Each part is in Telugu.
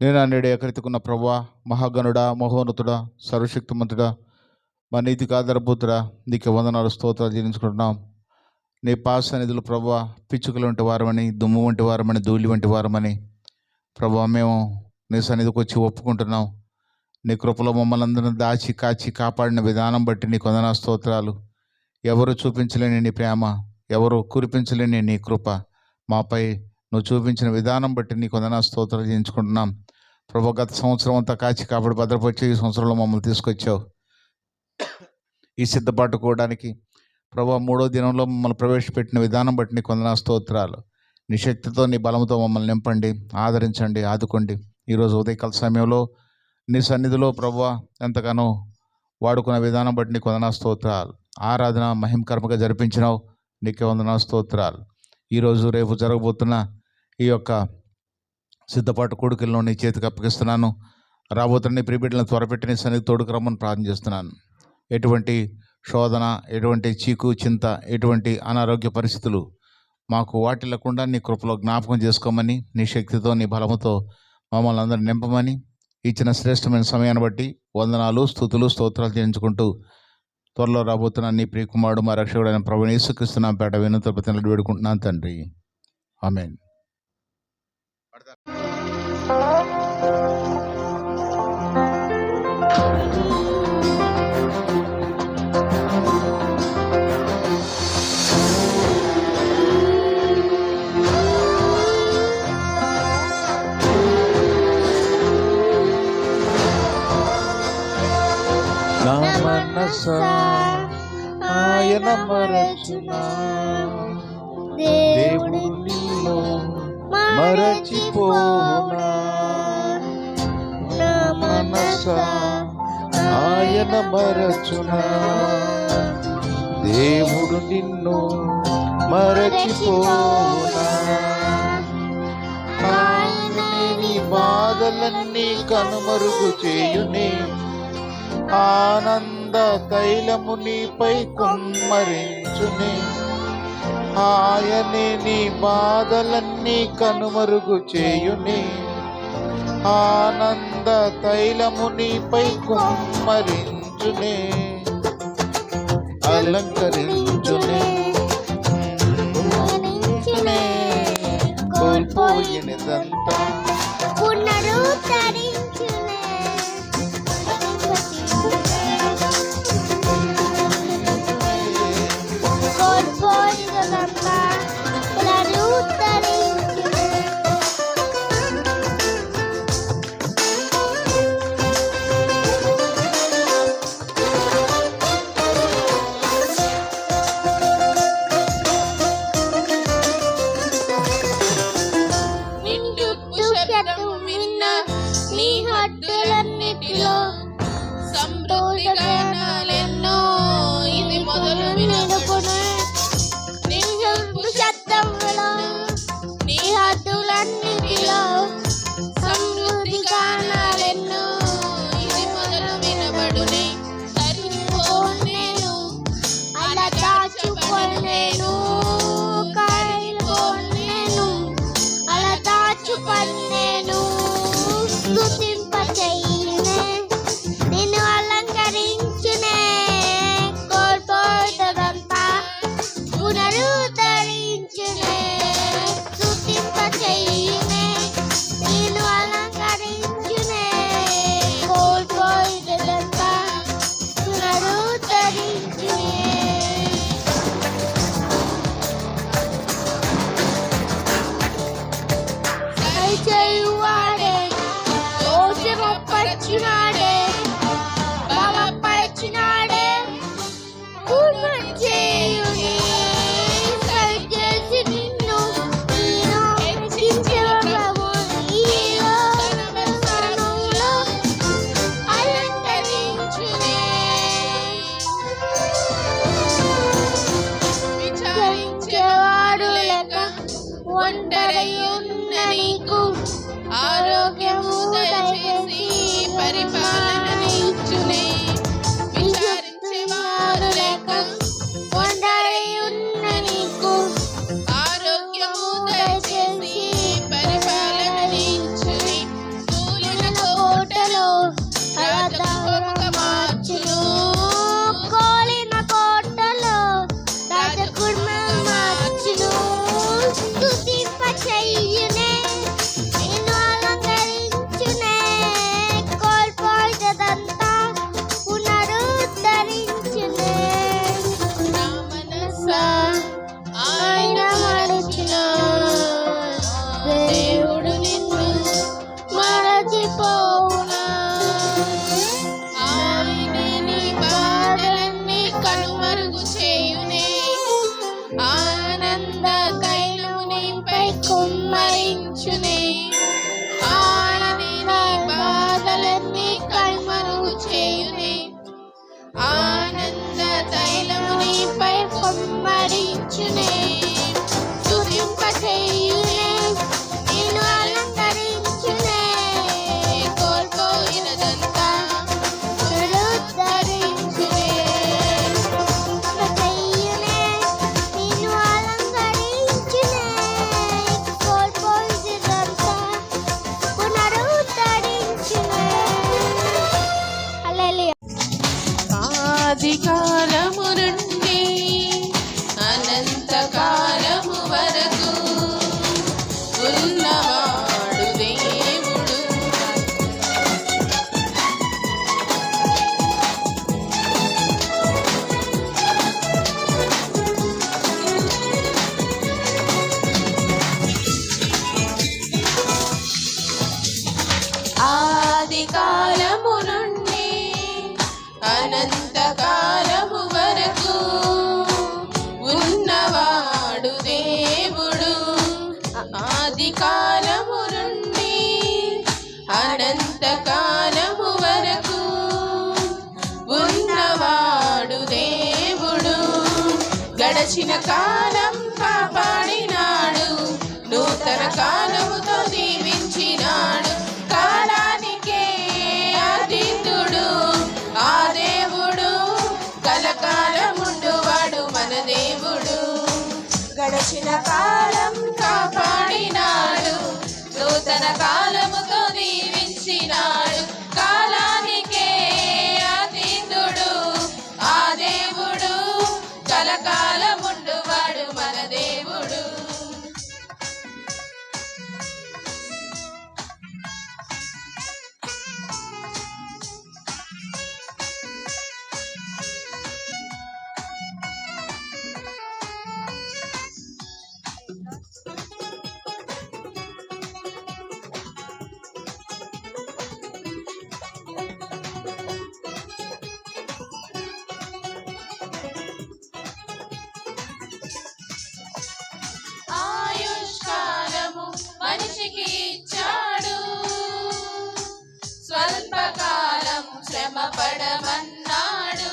నేను నేడు ఎకరెత్తుకున్న ప్రభువా, మహాగణుడా, మహోన్నతుడా, సర్వశక్తిమంతుడా, మా నీతికి ఆధారభూతుడా, నీకు వందనాలు స్తోత్రాలు చెల్లించుకుంటున్నాం. నీ పాసన్నిధులు ప్రభువా, పిచ్చుకల వంటి వారమని, దుమ్ము వంటి వారమని, ధూళి వంటి వారమని ప్రభువా మేము నీ సన్నిధికి వచ్చి ఒప్పుకుంటున్నాం. నీ కృపలో మమ్మల్ని అందరినీ దాచి కాచి కాపాడిన విధానం బట్టి నీకు వందనాలు స్తోత్రాలు. ఎవరు చూపించలేని నీ ప్రేమ, ఎవరు కురిపించలేని నీ కృప మాపై నువ్వు చూపించిన విధానం బట్టి నీకు వందనాలు స్తోత్రాలు చేయించుకుంటున్నాం. ప్రభు, గత సంవత్సరం అంతా కాచి కాపాడి భద్రపరిచి ఈ సంవత్సరంలో మమ్మల్ని తీసుకొచ్చావు. ఈ సిద్ధపాటుకోవడానికి ప్రభు 3వ దినంలో మమ్మల్ని ప్రవేశపెట్టిన విధానం బట్టి నీకు వందనాలు స్తోత్రాలు. నీ శక్తితో నీ బలంతో మమ్మల్ని నింపండి, ఆదరించండి, ఆదుకోండి. ఈరోజు ఉదయకాల సమయంలో నీ సన్నిధిలో ప్రభు ఎంతగానో వాడుకున్న విధానం బట్టి నీకు వందనాలు స్తోత్రాలు. ఆరాధన మహిమకరంగా జరిపించినావు, నీకే వందనాలు స్తోత్రాలు. ఈరోజు రేపు జరగబోతున్న ఈ యొక్క సిద్ధపాటు కోడికలను నీ చేతికి అప్పగిస్తున్నాను. రాబోతున్న నీ ప్రియబిడ్డలను త్వరపెట్టి నీ సన్నిధి తోడుకు రమ్మని ప్రార్థన చేస్తున్నాను. ఎటువంటి శోధన, ఎటువంటి చీకు చింత, ఎటువంటి అనారోగ్య పరిస్థితులు మాకు వాటిల్లకుండా నీ కృపలో జ్ఞాపకం చేసుకోమని, నీ శక్తితో నీ బలముతో మమ్మల్ని అందరూ నింపమని, ఇచ్చిన శ్రేష్టమైన సమయాన్ని బట్టి వందనాలు, స్తుతులు, స్తోత్రాలు చేయించుకుంటూ త్వరలో రాబోతున్న నీ ప్రియకుమారుడు మా రక్షకుడైన ప్రభువైన యేసుక్రీస్తు పేట వినూత్న ప్రతిజ్ఞలు వేడుకుంటున్నాను తండ్రి, ఆమేన్. నా మనసా ఆయన మరచునా, దేవుడు నీలో మరచిపోనా. నా మనసా ఆయన మరచునా, దేవుడు నిన్ను మరచిపోనా. ఆయనే నీ బాధలన్నీ కనుమరుగు చేయునే, ఆనంద తైలము నీపై కుమ్మరించునే. ఆయనే నీ బాధలన్నీ కనుమరుగు చేయునే, ఆనంద తైలము నీపై కుమ్మరించునే. అలంకరించునే, కోల్పోయినదంతా నీ హద్దులన్నిటిలో సమృద్ధి గానాలెన్నో ఇది మొదలు వినబడును. నిండు శబ్దములో నీ హద్దులన్నిటిలో సమృద్ధి గానాలెన్నో ఇది మొదలు వినబడునే. కరిగిపోనేను అలా దాచుకొనేను, కరిగిపోనేను అలా దాచుకొనేను. స్తుతింపచేయునే, నిన్ను అలంకరించునే, కోల్పోయినదంతా పునరుద్ధరించునే. స్తుతింపచేయునే, నిన్ను అలంకరించునే, కోల్పోయినదంతా పునరుద్ధరించునే. దయచేయువాడే, పరచునాడే, బలపరచునాడే, పూర్ణచేయునే. సరిచేసి నిన్ను నేను హెచ్చించిన ప్రభువు నీలో సర్వస్వరములో అలంకరించునే. విచారించేవాడు లేక ఒంటరయ్యున్న నీకు ఆరోగ్యము దయచేసి పరిపాలనని ఇచ్చునే. విచారించేవారు లేక ఒంటరయ్యున్న నీకు ఆరోగ్యము దయచేసి పరిపాలనని ఇచ్చునే. అనంత కాలము వరకు ఉన్నవాడు దేవుడు. గడచిన కాలం కాపాడినాడు, నూతన కాలముతో దీవించినాడు. కాలానికే అతీతుడు ఆ దేవుడు, కలకాలముండువాడు మన దేవుడు. గడచిన కాలం కాపాడినాడు, నూతన కాలముతో దీవించినాడు. కాలానికే అతీతుడు ఆ దేవుడు, కలకాలముండువాడు మన దేవుడు. ఆయుష్కాలము మనిషికి ఇచ్చాడు, స్వల్పకాలం శ్రమ పడమన్నాడు.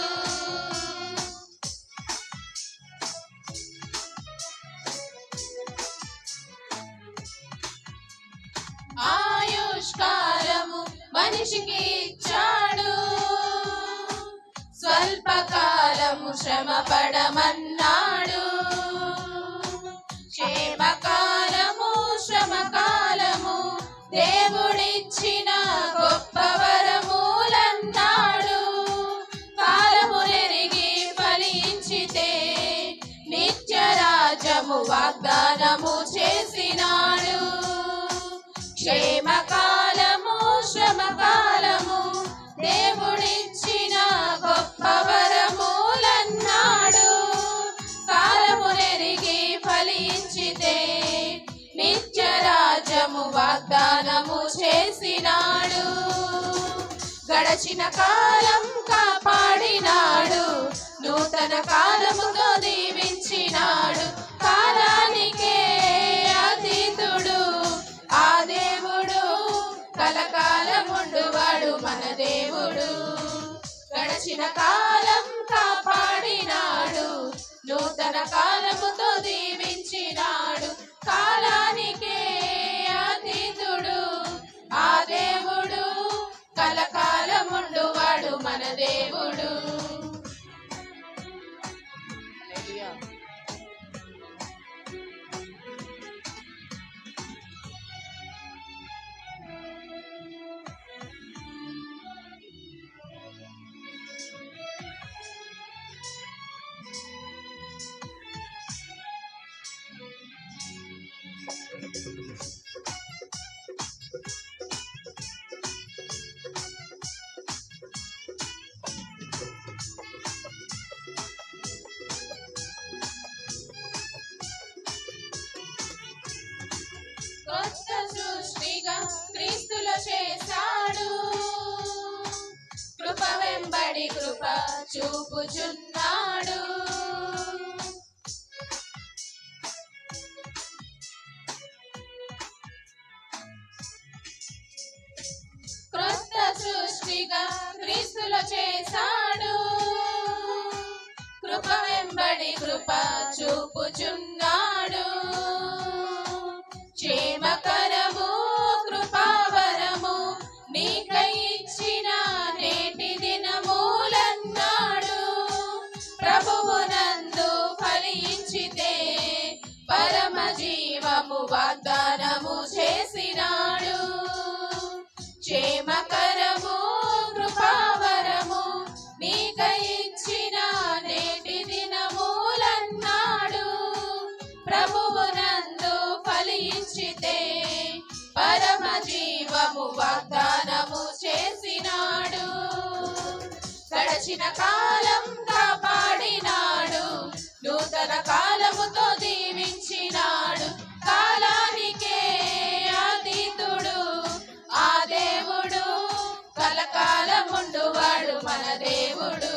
ఆయుష్కాలము మనిషికి ఇచ్చాడు, స్వల్పకాలము శ్రమ పడమన్నాడు. క్షేమకాలము శ్రమకాలము దేవుడిచ్చిన గొప్ప వరములన్నాడు. కాలములెరిగి ఫలించితే నిత్య రాజ్యము వాగ్దానము చేసినాడు. క్షేమకాలము శ్రమకాలము దేవుడిచ్చిన గొప్ప వరములన్నాడు. కాలములెరిగి ఫలించితే నిత్య రాజ్యము వాగ్దానము చేసినాడు. గడచిన కాలం కాపాడినాడు, నూతన కాలముతో దీవించినాడు. కాలానికే అతీతుడు ఆ దేవుడు, కలకాలముండువాడు మన దేవుడు. గడచిన కాలం కాపాడినాడు, నూతన కాలముతో దీవించినాడు. కాలానికే అతీతుడు ఆ దేవుడు, కలకాలముండువాడు మన దేవుడు. కొత్త సృష్టిగా క్రీస్తులో చేశాడు, కృప వెంబడి కృప చూపుచున్నాడు. క్రొత్త సృష్టిగా క్రీస్తులో చేశాడు, కృప వెంబడి కృప చూపుచున్నాడు. క్షేమకరము కృపావరము నీకై ఇచ్చిన నేటి దినములన్నాడు. ప్రభువునందు ఫలించితే పరమ జీవము వాగ్దానము చేసినాడు. క్షేమకరము కృపావరము నీకై ఇచ్చిన నేటి దినములన్నాడు. ప్రభువునందు ఫలించితే పరమ జీవము వాగ్దానము చేసినాడు. గడచిన కాలం కాపాడినాడు, నూతన కాలముతో దీవించినాడు. కాలానికే అతీతుడు ఆ దేవుడు, కలకాలముండువాడు మన దేవుడు.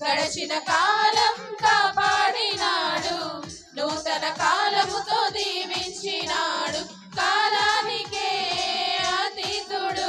గడచిన కాలం కాపాడినాడు, నూతన కాలముతో దీవించినాడు. కాలానికే అతీతుడు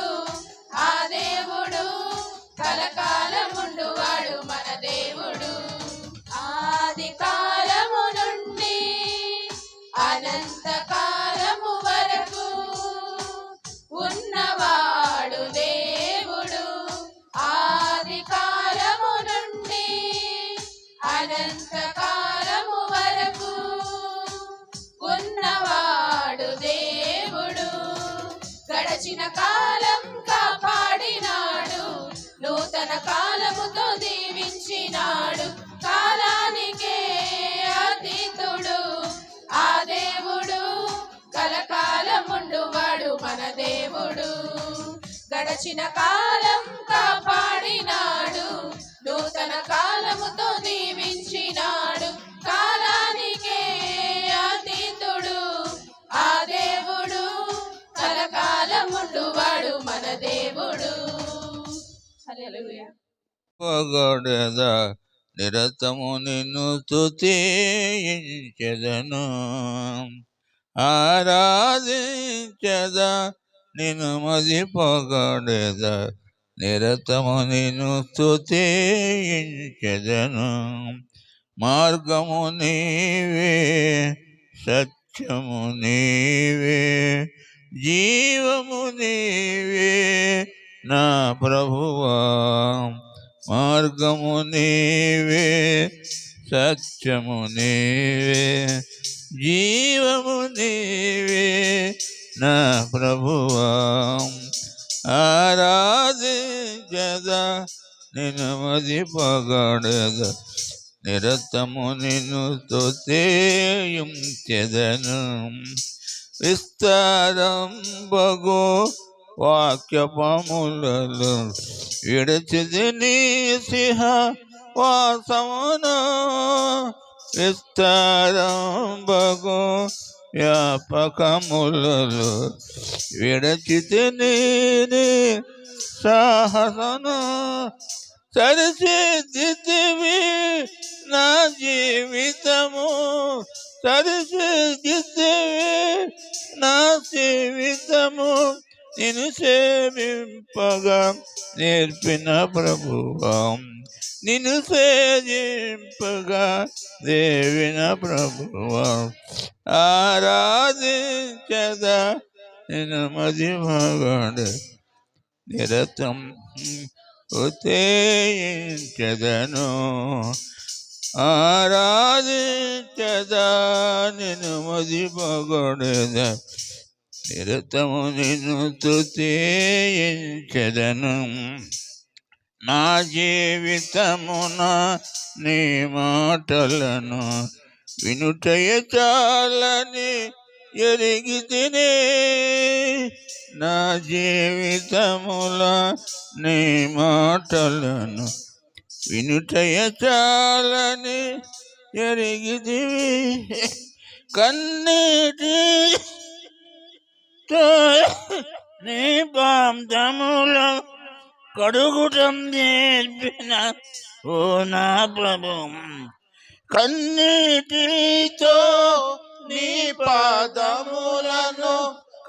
కాలం కాపాడినాడు, నూతన కాలముతో దీవించినాడు. కాలానికే అతీతుడు ఆ దేవుడు, కలకాలముండువాడు మన దేవుడు. గడచిన కాలం కాపాడినాడు, నూతన కాలముతో దీవించినాడు. కాలానికే అతీతుడు ఆ దేవుడు, కలకాలముండువాడు మన దేవుడు. హల్లెలూయా. పొగడెద నిరతము నిన్ను స్తుతించెదను, ఆరాధించెద నిన్ను మది పొగడెద నిరతము నిన్ను స్తుతించెదను. మార్గము నీవే, సత్యము నీవే, జీవము నీవే నా ప్రభువా. మార్గము నీవే, సత్యము నీవే, జీవము నీవే నా ప్రభువా. ఆరాధించెద నిన్ను మది పొగడెద నిరతము నిన్ను స్తుతించెదను. విస్తారంబగు వాక్యపములలో విడచిది నీ సిహ వాసమును, విస్తారంబగు వ్యాపకములలో విడచితి నీ సాహసను. సరిసిద్ధివి నా జీవితము, సరిసిద్ధివి నా జీవితము, నిన్ను సేవింపగా నేర్పిన ప్రభువా. నిన్ను సేవింపగా దేవిన ప్రభువా. ఆరాధించద నిన్ను మది పొగడెద నిరతం స్తుతించెదను. ఆరాధించద నిన్ను మది పొగడెద నిరతము నిన్ను స్తుతించెదను. నా జీవితమున నీ మాటలను వినుటయే చాలని ఎరిగితిని, నా జీవితముల నీ మాటలను వినుటయే చాలని ఎరిగితివి. కన్నీటి నీ పాదముల కడుగుటం నేర్పిన ఓ నా ప్రభు. కన్నీటితో నీ పాదములను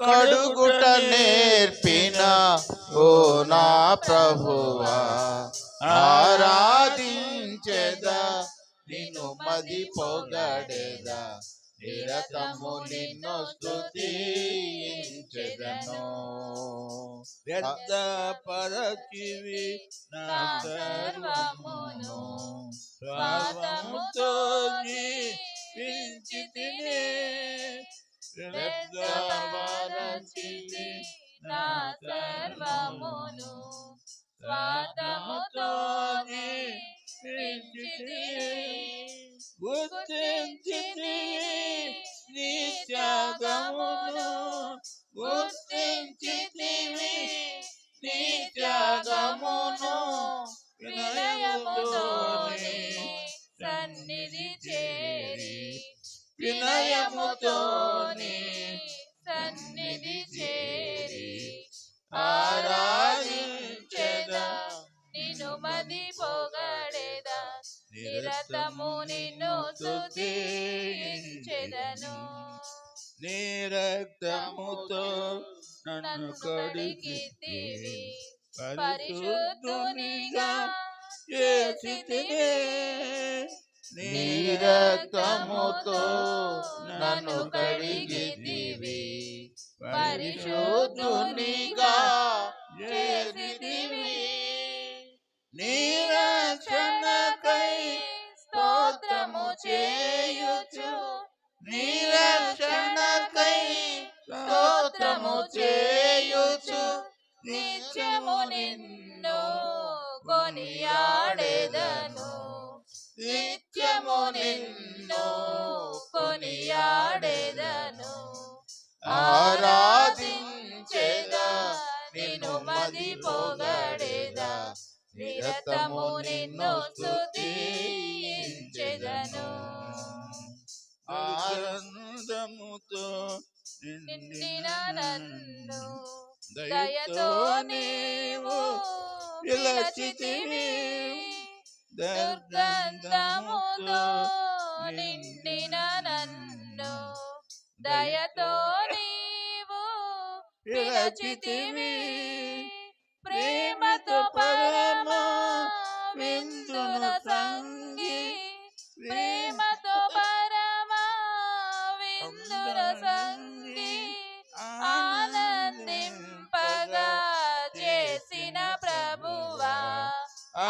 కడుగుట నేర్పిన ఓ నా ప్రభువా. ఆరాధించెదా నిన్ను మది పొగడెదా, నిరతము నిన్ను స్తుతించెదను. వ్యర్థపరచివి నా సర్వమును, స్వార్థముతో జీవించితిని. వ్యర్థపరచివి నా సర్వమును, స్వార్థముతో జీవించితిని. గుర్తించితివి నీ త్యాగమును, గుర్తించితివి నీ త్యాగమును, వినయముతోనే సన్నిధి చేరి, వినయముతోనే సన్నిధి చేరి, ఆరాధించెదా నిన్ను మది పొగడెదా, నిరతము నిన్ను స్తుతించెదను. నీ రక్తముతో నన్ను కడిగితివి, పరిశుద్ధునిగా చేసితివి. నీ రక్తముతో నన్ను కడిగితివి, పరిశుద్ధునిగా చేసితివి. నీ రక్షణకై స్తోత్రము చేయుచు, నీ రక్షణకై స్తోత్రము స్తోత్రము చేయుచు నిత్యము నిన్ను కొనియాడెదను, నిత్యము నిన్ను కొనియాడెదను. ఆరాధించెదా నిన్ను మది పొగడెదా, నిరతము నిన్ను స్తుతించెదను. ఆనందముతో నిండిన నన్ను దయతో నీవు పిలచితివి, దుర్గంధముతో నిండిన నన్ను దయతో నీవు పిలచితివి. ప్రేమతో పరమ విందును సంగి, ప్రేమతో పరమ విందును సంగి, ఆనందింపగా చేసిన ప్రభువా,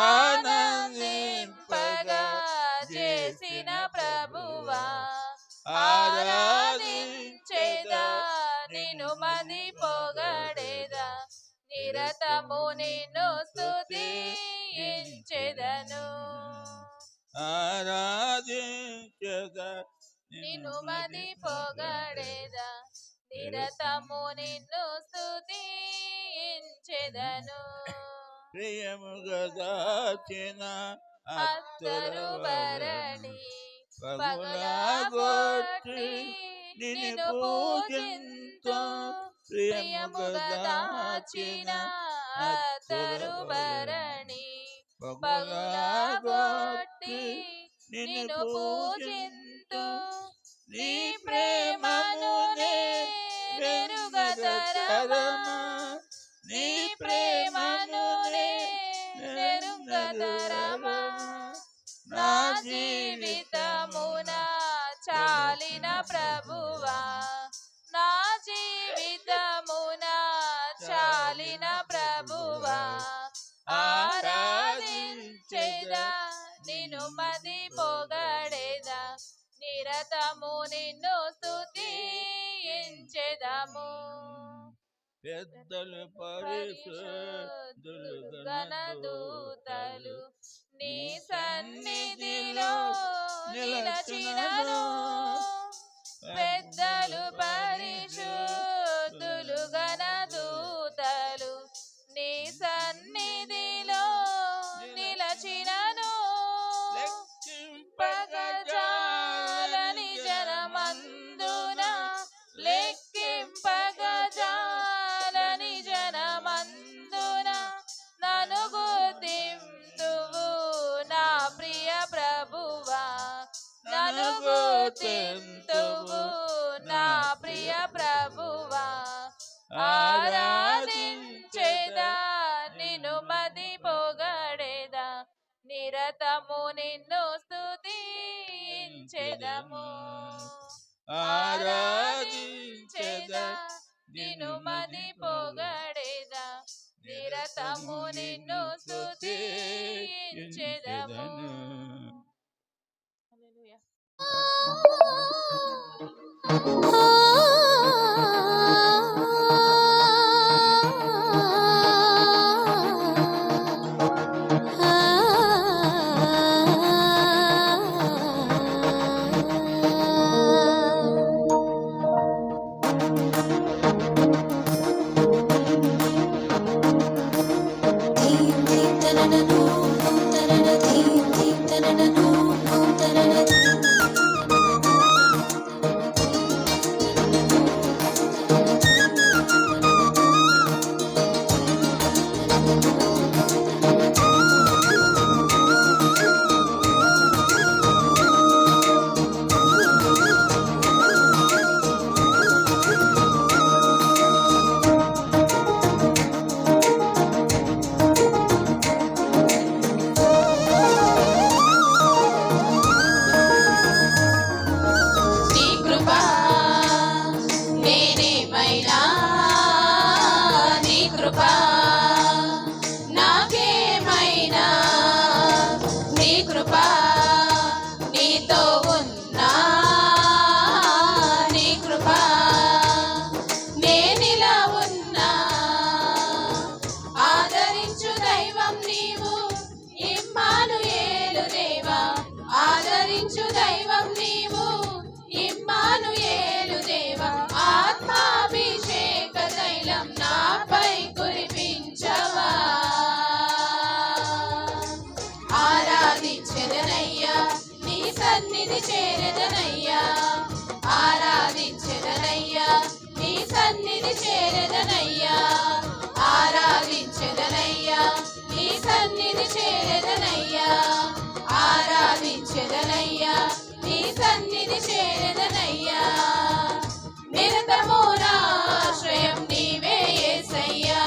ఆనందింపగా చేసిన ప్రభువా. ఆరాధించెదా నిన్ను మది పొగడెదా, నిరతము నిన్ను స్తుతించెదను. ఆరాధించెదా నిన్ను మది పొగడెదా, నిరతము నిన్ను స్తుతించెదను. ప్రియముగా దాచిన అత్తరు భరణి పగులగొట్టి నిన్ను పూజింతు, ప్రియముగా దాచిన అత్తరు భరణి పగులగొట్టి నిన్ను పూజింతు. నీ ప్రేమను నెరుగతరమా, నీ ప్రేమను నెరుగతరమా. నా జీవితమున చాలిన ప్రభువా, నా జీవితమున చాలిన ప్రభువా. ఆరాధించెదా నిన్ను మది పొగడెదా, నిరతము నిన్ను స్తుతించెదము. పెద్దలు పరిశుద్ధులు గణదూతలు నీ సన్నిధిలో నిలచినను, పెద్దలు పరిశుద్ధులు గణదూతలు నీ సన్నిధిలో నిలచినను. లెక్కింపగజాలని జనమందున, లెక్కింపగజాలని జనమందున నన్ను గుర్తింతువు నా ప్రియ ప్రభువా, నన్ను గుర్తింతువు నా ప్రియ ప్రభువా. ఆరాధించెదా నిన్ను మది పొగడెదా, నిరతము నిన్ను స్తుతించెదము. ఆరాధించెదా నిన్ను మది పొగడెదా, నిరతము నిన్ను స్తుతించెదము. హల్లెలూయా. నేనే చేరదనయ్యా, ఆరాధించెదనయ్యా, నీ సన్నిధి చేరదనయ్యా, ఆరాధించెదనయ్యా, నీ సన్నిధి చేరదనయ్యా, ఆరాధించెదనయ్యా, నీ సన్నిధి చేరదనయ్యా. నిరతము నా ఆశ్రయం నీవే యేసయ్యా.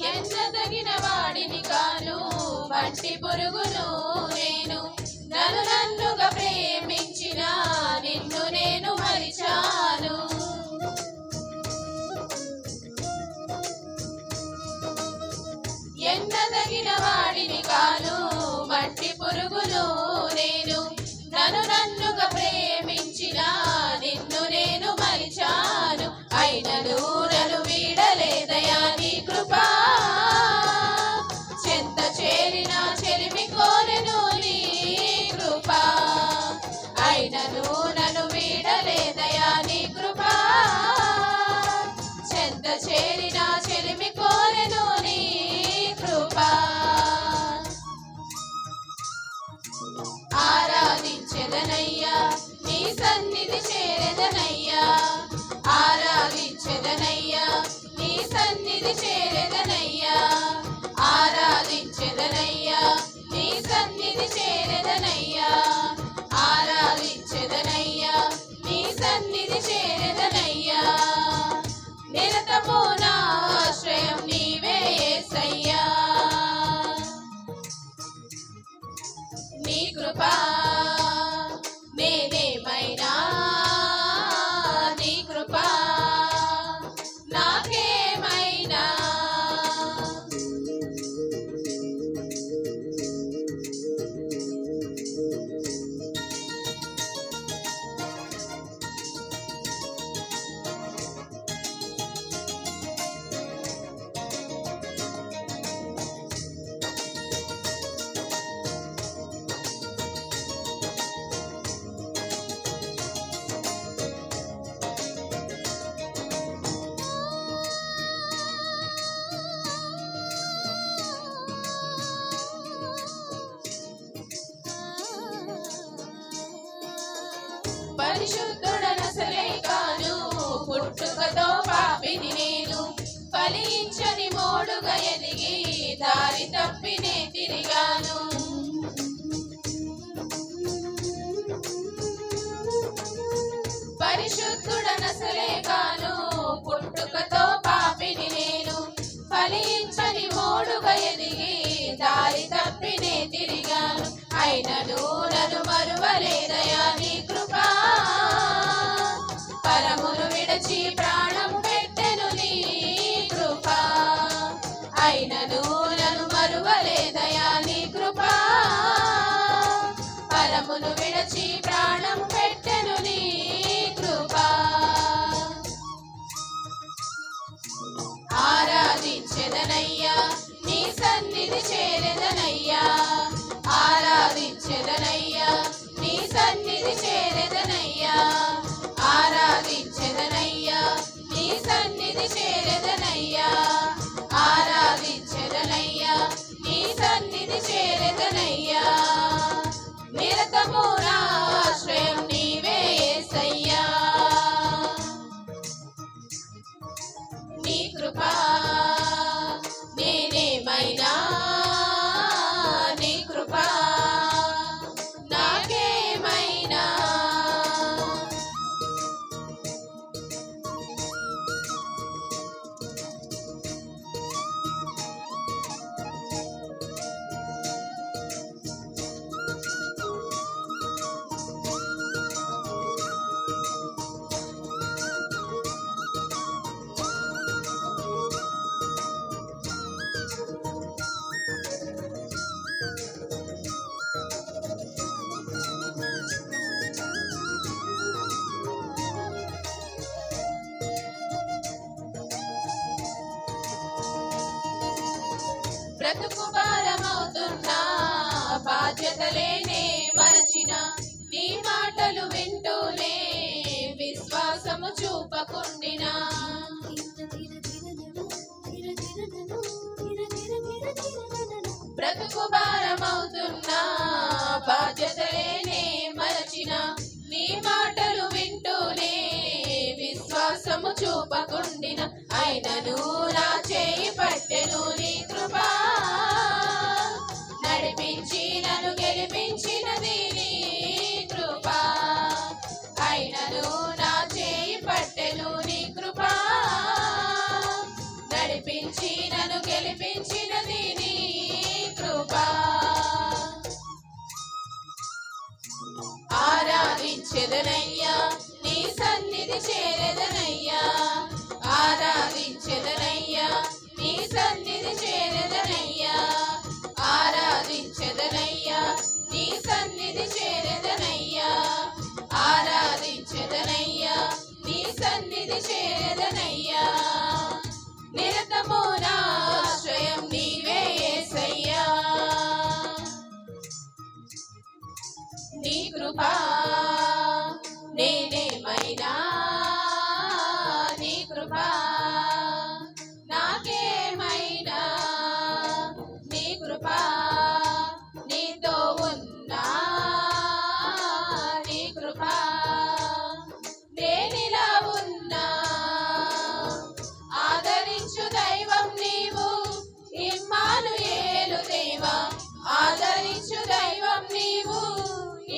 ఎన్నదగిన వాడిని కాను, మట్టి పురుగును నేను, నన్ను నన్నుగా ప్రేమించిన నిన్ను నేను మరిచాను. ఎన్నదగిన వాడిని కాను, మట్టి పురుగును నేను, నన్ను నన్నుగా ప్రేమించిన నిన్ను నేను మరిచాను. అయినను నన్ను వీడలేదయా నీ కృపా, చెంత చేరిన చెలిమి కోరెను నీ కృపా. అయినను నన్ను వీడలేదయా నీ కృపా, చెంత చేరిన చెలిమి కోరెను నీ కృపా. ఆరాధించెదనయ్యా, నీ సన్నిధి చేరదనయ్యా, ఆరాధించెదనయ్యా, నీ సన్నిధి చేరదనయ్యా, ఆరాధించెదనయ్యా, నీ సన్నిధి చేరదనయ్యా, ఆరాధించెదనయ్యా, నీ సన్నిధి చేరదనయ్యా. నిరతము నా ఆశ్రయం నీవే యేసయ్యా. నీ కృపా నేనేమైనా, నీ కృపా నాకేమైనా. పరిశుద్ధుడనసలే కాను, పుట్టుకతో పాపిని నేను, ఫలించని మోడుగా ఎదిగి దారి తప్పినే తిరిగాను. పరిశుద్ధుడనసలే కాను, పుట్టుకతో పాపిని నేను, ఫలించని మోడుగా ఎదిగి దారి తప్పినే తిరిగాను. అయినను నన్ను మరువలేదయా నీ కృపా, పరమును విడచి ప్రాణము పెట్టెను నీ కృపా. అయినను నన్ను మరువలేదయా నీ కృపా, పరమును విడచి ప్రాణము పెట్టెను నీ కృపా. బ్రతుకు భారమవుతున్నా బాధ్యతలేనే మరచిన నీ మాటలు వింటూనే విశ్వాసము చూపకుండినా బ్రతుకు భారమవుతున్నా బాధ్యతలేనే మరచిన నీ మాటలు వింటూనే విశ్వాసము చూపకుండిన అయినను నా చేయి పట్టెను నీ కృపా నడిపించి నన్ను గెలిపించినది నీ కృపా అయినను నా చేయి పట్టెను నీ కృపా నడిపించి నన్ను గెలిపించినది నీ కృపా ఆరాధించెదనయ్యా నీ సన్నిధి చేరెదనయ్యా ఆరాధించెదనయ్యా నీ సన్నిధి చేరెదనయ్యా ఆరాధించెదనయ్యా నీ సన్నిధి చేరెదనయ్యా ఆరాధించెదనయ్యా నీ సన్నిధి చేరెదనయ్యా నిరతము నా ఆశ్రయం నీవే యేసయ్యా నీ కృపా నేనేమైనా నీ కృపా నాకేమైనా నీ కృపా నీతో ఉన్నా నీ కృపా నేనిలా ఉన్నా ఆదరించు దైవం నీవు ఇమ్మానుయేలు దేవా ఆదరించు దైవం నీవు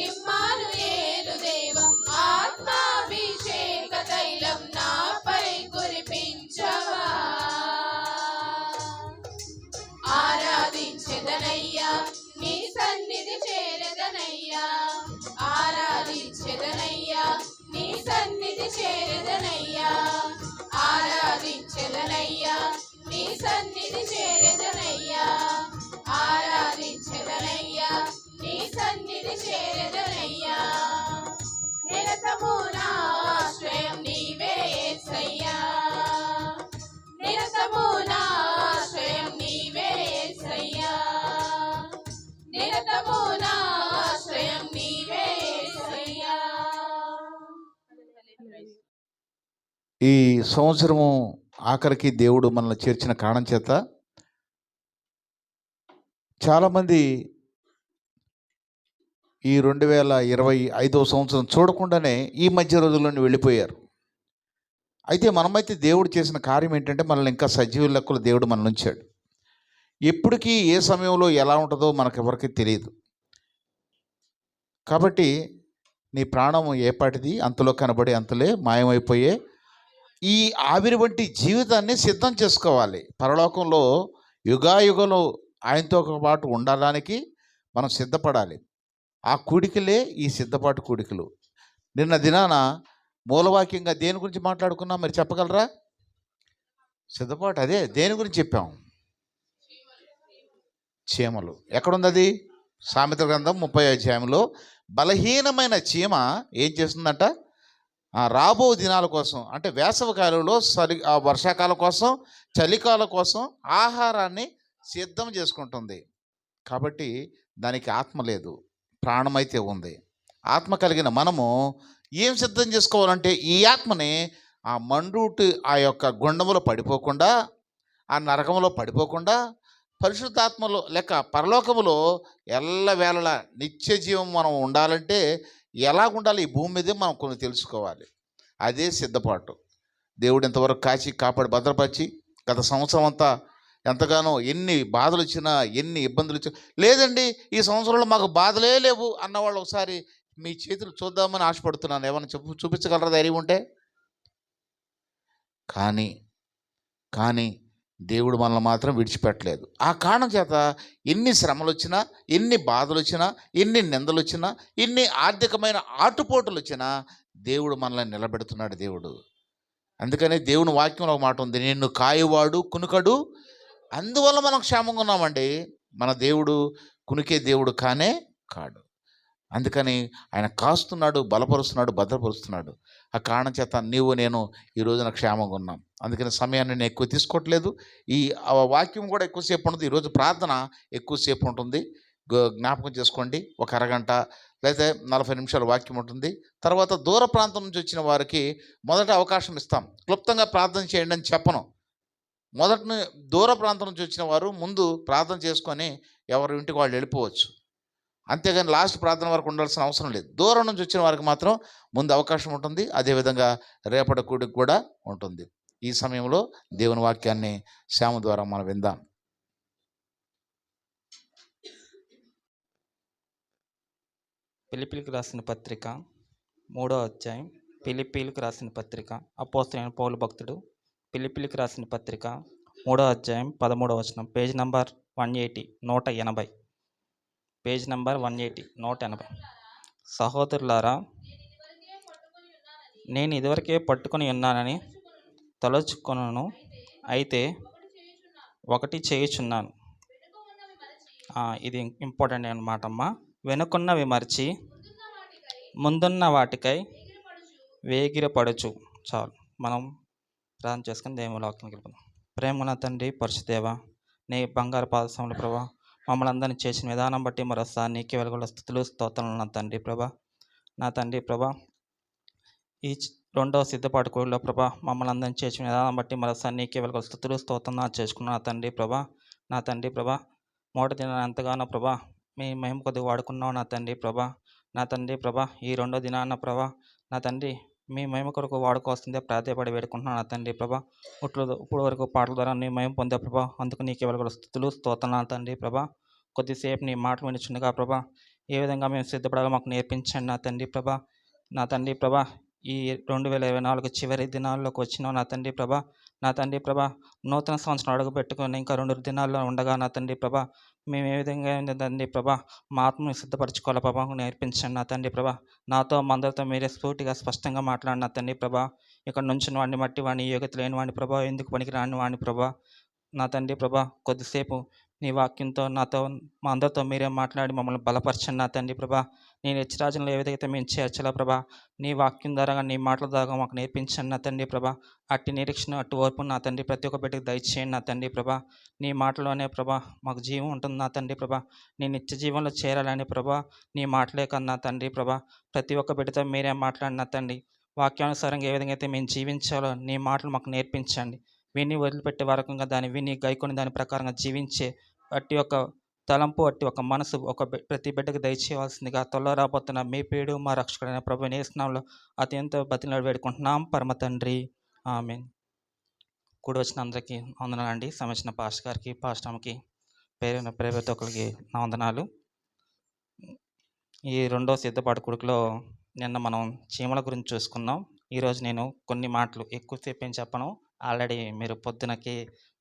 ఇమ్మానుయేలు దేవా ఆత్మాభిషేక తైలం నాపై కురిపించవా ఆరాధించెదనయ్యా నీ సన్నిధి చేరెదనయ్యా ఆరాధించెదనయ్యా నీ సన్నిధి చేరెదనయ్యా ఆరాధించెదనయ్యా నీ సన్నిధి చేరెదనయ్యా ఆరాధించెదనయ్యా నీ సన్నిధి చేరెదనయ్యా నిరతము నా ఆశ్రయం నీవే యేసయ్యా నిరతము నా ఆశ్రయం నీవే యేసయ్యా నిరతము నా ఆశ్రయం నీవే యేసయ్యా ఈ సంవత్సరము ఆఖరికి దేవుడు మనల్ని చేర్చిన కారణం చేత చాలామంది ఈ 2025వ సంవత్సరం చూడకుండానే ఈ మధ్య రోజుల్లోనే వెళ్ళిపోయారు. అయితే మనమైతే దేవుడు చేసిన కార్యం ఏంటంటే మనల్ని ఇంకా సజీవ లెక్కలు దేవుడు మనల్ని ఉంచాడు. ఎప్పటికీ ఏ సమయంలో ఎలా ఉంటుందో మనకెవరికి తెలియదు. కాబట్టి నీ ప్రాణం ఏపాటిది అంతలో కనబడి అంతలే మాయమైపోయే ఈ ఆవిరి వంటి జీవితాన్ని సిద్ధం చేసుకోవాలి. పరలోకంలో యుగాయుగంలో ఆయనతో పాటు ఉండడానికి మనం సిద్ధపడాలి. ఆ కూడికలే ఈ సిద్ధపాటు కూడికలు. నిన్న దినాన మూలవాక్యంగా దేని గురించి మాట్లాడుకున్నాం మరి చెప్పగలరా? సిద్ధపాటు అదే దేని గురించి చెప్పాం? చీమలు. ఎక్కడుంది అది? సామెత గ్రంథం 30వ అధ్యాయంలో బలహీనమైన చీమ ఏం చేస్తుందంట? రాబో దినాల కోసం అంటే వేసవి కాలంలో వర్షాకాలం కోసం చలికాలం కోసం ఆహారాన్ని సిద్ధం చేసుకుంటుంది. కాబట్టి దానికి ఆత్మ లేదు, ప్రాణమైతే ఉంది. ఆత్మ కలిగిన మనము ఏం సిద్ధం చేసుకోవాలంటే ఈ ఆత్మని ఆ మండుటి ఆ యొక్క గుండములో పడిపోకుండా, ఆ నరకములో పడిపోకుండా, పరిశుద్ధాత్మలో లేక పరలోకములో ఎల్లవేళలా నిత్య జీవం మనం ఉండాలంటే ఎలాగుండాలి ఈ భూమి మీదే మనం కొన్ని తెలుసుకోవాలి. అదే సిద్ధపాటు. దేవుడు ఇంతవరకు కాచి కాపాడి భద్రపరిచి గత సంవత్సరం అంతా ఎంతగానో ఎన్ని బాధలు వచ్చినా ఎన్ని ఇబ్బందులు వచ్చినా, లేదండి ఈ సంవత్సరంలో మాకు బాధలే లేవు అన్నవాళ్ళు ఒకసారి మీ చేతులు చూద్దామని ఆశపడుతున్నాను. ఏమైనా చూపించగలరా ధైర్యం ఉంటే? కానీ దేవుడు మనల్ని మాత్రం విడిచిపెట్టలేదు. ఆ కారణం చేత ఎన్ని శ్రమలు వచ్చినా, ఎన్ని బాధలు వచ్చినా, ఎన్ని నిందలు వచ్చినా, ఎన్ని ఆర్థికమైన ఆటుపోటులు వచ్చినా దేవుడు మనల్ని నిలబెడుతున్నాడు దేవుడు. అందుకనే దేవుని వాక్యంలో ఒక మాట ఉంది, నిన్ను కాయువాడు కునుకడు. అందువల్ల మనం క్షేమంగా ఉన్నామండి. మన దేవుడు కునికే దేవుడు కానే కాడు. అందుకని ఆయన కాస్తున్నాడు, బలపరుస్తున్నాడు, భద్రపరుస్తున్నాడు. ఆ కారణం చేత నీవు నేను ఈ రోజున క్షేమంగా ఉన్నాం. అందుకని సమయాన్ని నేను ఎక్కువ తీసుకోవట్లేదు. ఈ వాక్యం కూడా ఎక్కువసేపు ఉండదు. ఈరోజు ప్రార్థన ఎక్కువసేపు ఉంటుంది. జ్ఞాపకం చేసుకోండి. ఒక అరగంట లేదా 40 నిమిషాల వాక్యం ఉంటుంది. తర్వాత దూర ప్రాంతం నుంచి వచ్చిన వారికి మొదట అవకాశం ఇస్తాం. క్లుప్తంగా ప్రార్థన చేయండి అని చెప్పను. దూర ప్రాంతం నుంచి వచ్చిన వారు ముందు ప్రార్థన చేసుకొని ఎవరి ఇంటికి వాళ్ళు వెళ్ళిపోవచ్చు. అంతేగాని లాస్ట్ ప్రార్థన వరకు ఉండాల్సిన అవసరం లేదు. దూరం నుంచి వచ్చిన వారికి మాత్రం ముందు అవకాశం ఉంటుంది. అదేవిధంగా రేపటి కూడికి కూడా ఉంటుంది. ఈ సమయంలో దేవుని వాక్యాన్ని శ్యామ ద్వారా మనం విందాం. ఫిలిప్పీలకు రాసిన పత్రిక 3వ అధ్యాయం. ఫిలిప్పీలకు రాసిన పత్రిక అపోస్తలుడైన పౌలు భక్తుడు ఫిలిప్పీలకు రాసిన పత్రిక 3వ అధ్యాయం 13వ వచనం. Page number 180 180. Page number 180 180. సహోదరులారా, నేను ఇదివరకే పట్టుకొని ఉన్నానని తలుచుకొనును, అయితే ఒకటి చేయుచున్నాను. ఇది ఇంపార్టెంట్ అన్నమాట అమ్మా. వెనుకున్నవి మరచి ముందున్న వాటికై వేగిరపడుచు. చాలు, మనం ప్రార్థన చేసుకుని దేవుని వాక్యం గెలుపుదాం. ప్రేమన తండ్రి, పరిశుద్ధ నీ బంగారు పాదశములు ప్రభా, మమ్మల్ని అందరినీ చేసిన విధానం బట్టి మరోసారి నీకే వెలుగుల స్థుతులు స్తోత్రాలు నా తండ్రి ప్రభా. నా తండ్రి ప్రభా, ఈ రెండవ సిద్ధపాటు కూడిలో ప్రభా మమ్మల్ని అందరినీ చేసిన విధానం బట్టి మరోసారి నీకే వెలుగుల స్థుతులు స్తోత్రం చేసుకున్న నా తండ్రి ప్రభా. నా తండ్రి ప్రభా, మొదటి దినాన్ని ఎంతగానో ప్రభా మీ మేము కొద్దిగా వాడుకున్నావు నా తండ్రి ప్రభా. నా తండ్రి ప్రభా, ఈ రెండో దినాన్న ప్రభా నా తండ్రి మీ మహిమ కొరకు వాడుకోవాల్సిందే ప్రాధాయపడి వేడుకుంటున్నాను నా తండ్రి ప్రభా. ఇప్పుడు వరకు పాటల ద్వారా నీ మహిమ పొందే ప్రభా, అందుకు నీకే వెలుగుల స్థుతులు స్తోత్రం నా తండ్రి ప్రభా. కొద్దిసేపు నీ మాటలు వినిచుండగా ప్రభా ఏ విధంగా మేము సిద్ధపడాలో మాకు నేర్పించండి నా తండ్రి ప్రభా. నా తండ్రి ప్రభా, ఈ 2024 చివరి దినాల్లోకి వచ్చినావు నా తండ్రి ప్రభా. నా తండ్రి ప్రభా, నూతన సంవత్సరం అడుగు పెట్టుకొని ఇంకా 2 దినాల్లో ఉండగా నా తండ్రి ప్రభా మేము ఏ విధంగా తండ్రి ప్రభా మా ఆత్మను సిద్ధపరచుకోవాలా ప్రభా నేర్పించండి నా తండ్రి ప్రభా. నాతో మందరితో మీరే స్ఫూర్తిగా స్పష్టంగా మాట్లాడిన తండ్రి ప్రభా. ఇక్కడ నుంచి వాడిని మట్టి వాడిని యోగ్యత లేని వాడిని ప్రభా, ఎందుకు పనికి రాని వాడిని ప్రభా. నా తండ్రి ప్రభా, కొద్దిసేపు నీ వాక్యంతో నాతో మా అందరితో మీరే మాట్లాడి మమ్మల్ని బలపరచండి నా తండ్రి ప్రభా. నేను హెచ్చరాజులు ఏ విధంగా మేము చేర్చాలా ప్రభా, నీ వాక్యం ద్వారా నీ మాటల ద్వారా మాకు నేర్పించండి నా తండ్రి ప్రభా. అట్టి నిరీక్షణ అట్టి ఓర్పు నా తండ్రి ప్రతి ఒక్క బిడ్డకు దయచేయండి నా తండ్రి ప్రభా. నీ మాటలోనే ప్రభా మాకు జీవం ఉంటుంది నా తండ్రి ప్రభా. నీ నిత్య జీవంలో చేరాలని ప్రభా నీ మాటలే కన్నా తండ్రి ప్రభా. ప్రతి ఒక్క బిడ్డతో మీరే మాట్లాడిన తండ్రి, వాక్యానుసారంగా ఏ విధంగా అయితే మేము జీవించాలో నీ మాటలు మాకు నేర్పించండి. విని వదిలిపెట్టే వరకంగా దాన్ని విని గైకొని దాని ప్రకారంగా జీవించే అట్టి ఒక తలంపు, అట్టి ఒక మనసు ప్రతి బిడ్డకు దయచేయవలసిందిగా త్వరలో రాబోతున్న మీ పేరు మా రక్షకుడైన ప్రభు నేస్నాంలో అత్యంత బతిలాడి వేడుకుంటున్నాం పరమ తండ్రి, ఆమేన్. కూడి వచ్చిన అందరికీ వందనాలండి. సంబంధించిన పాస్టర్ గారికి, పాస్టర్కి, పేరైన ప్రతి ఒక్కరికి నా వందనాలు. ఈ రెండో సిద్ధపాటు కొడుకులో నిన్న మనం చీమల గురించి చూసుకున్నాం. ఈరోజు నేను కొన్ని మాటలు ఎక్కువసేపు ఏం చెప్పను, ఆల్రెడీ మీరు పొద్దునకి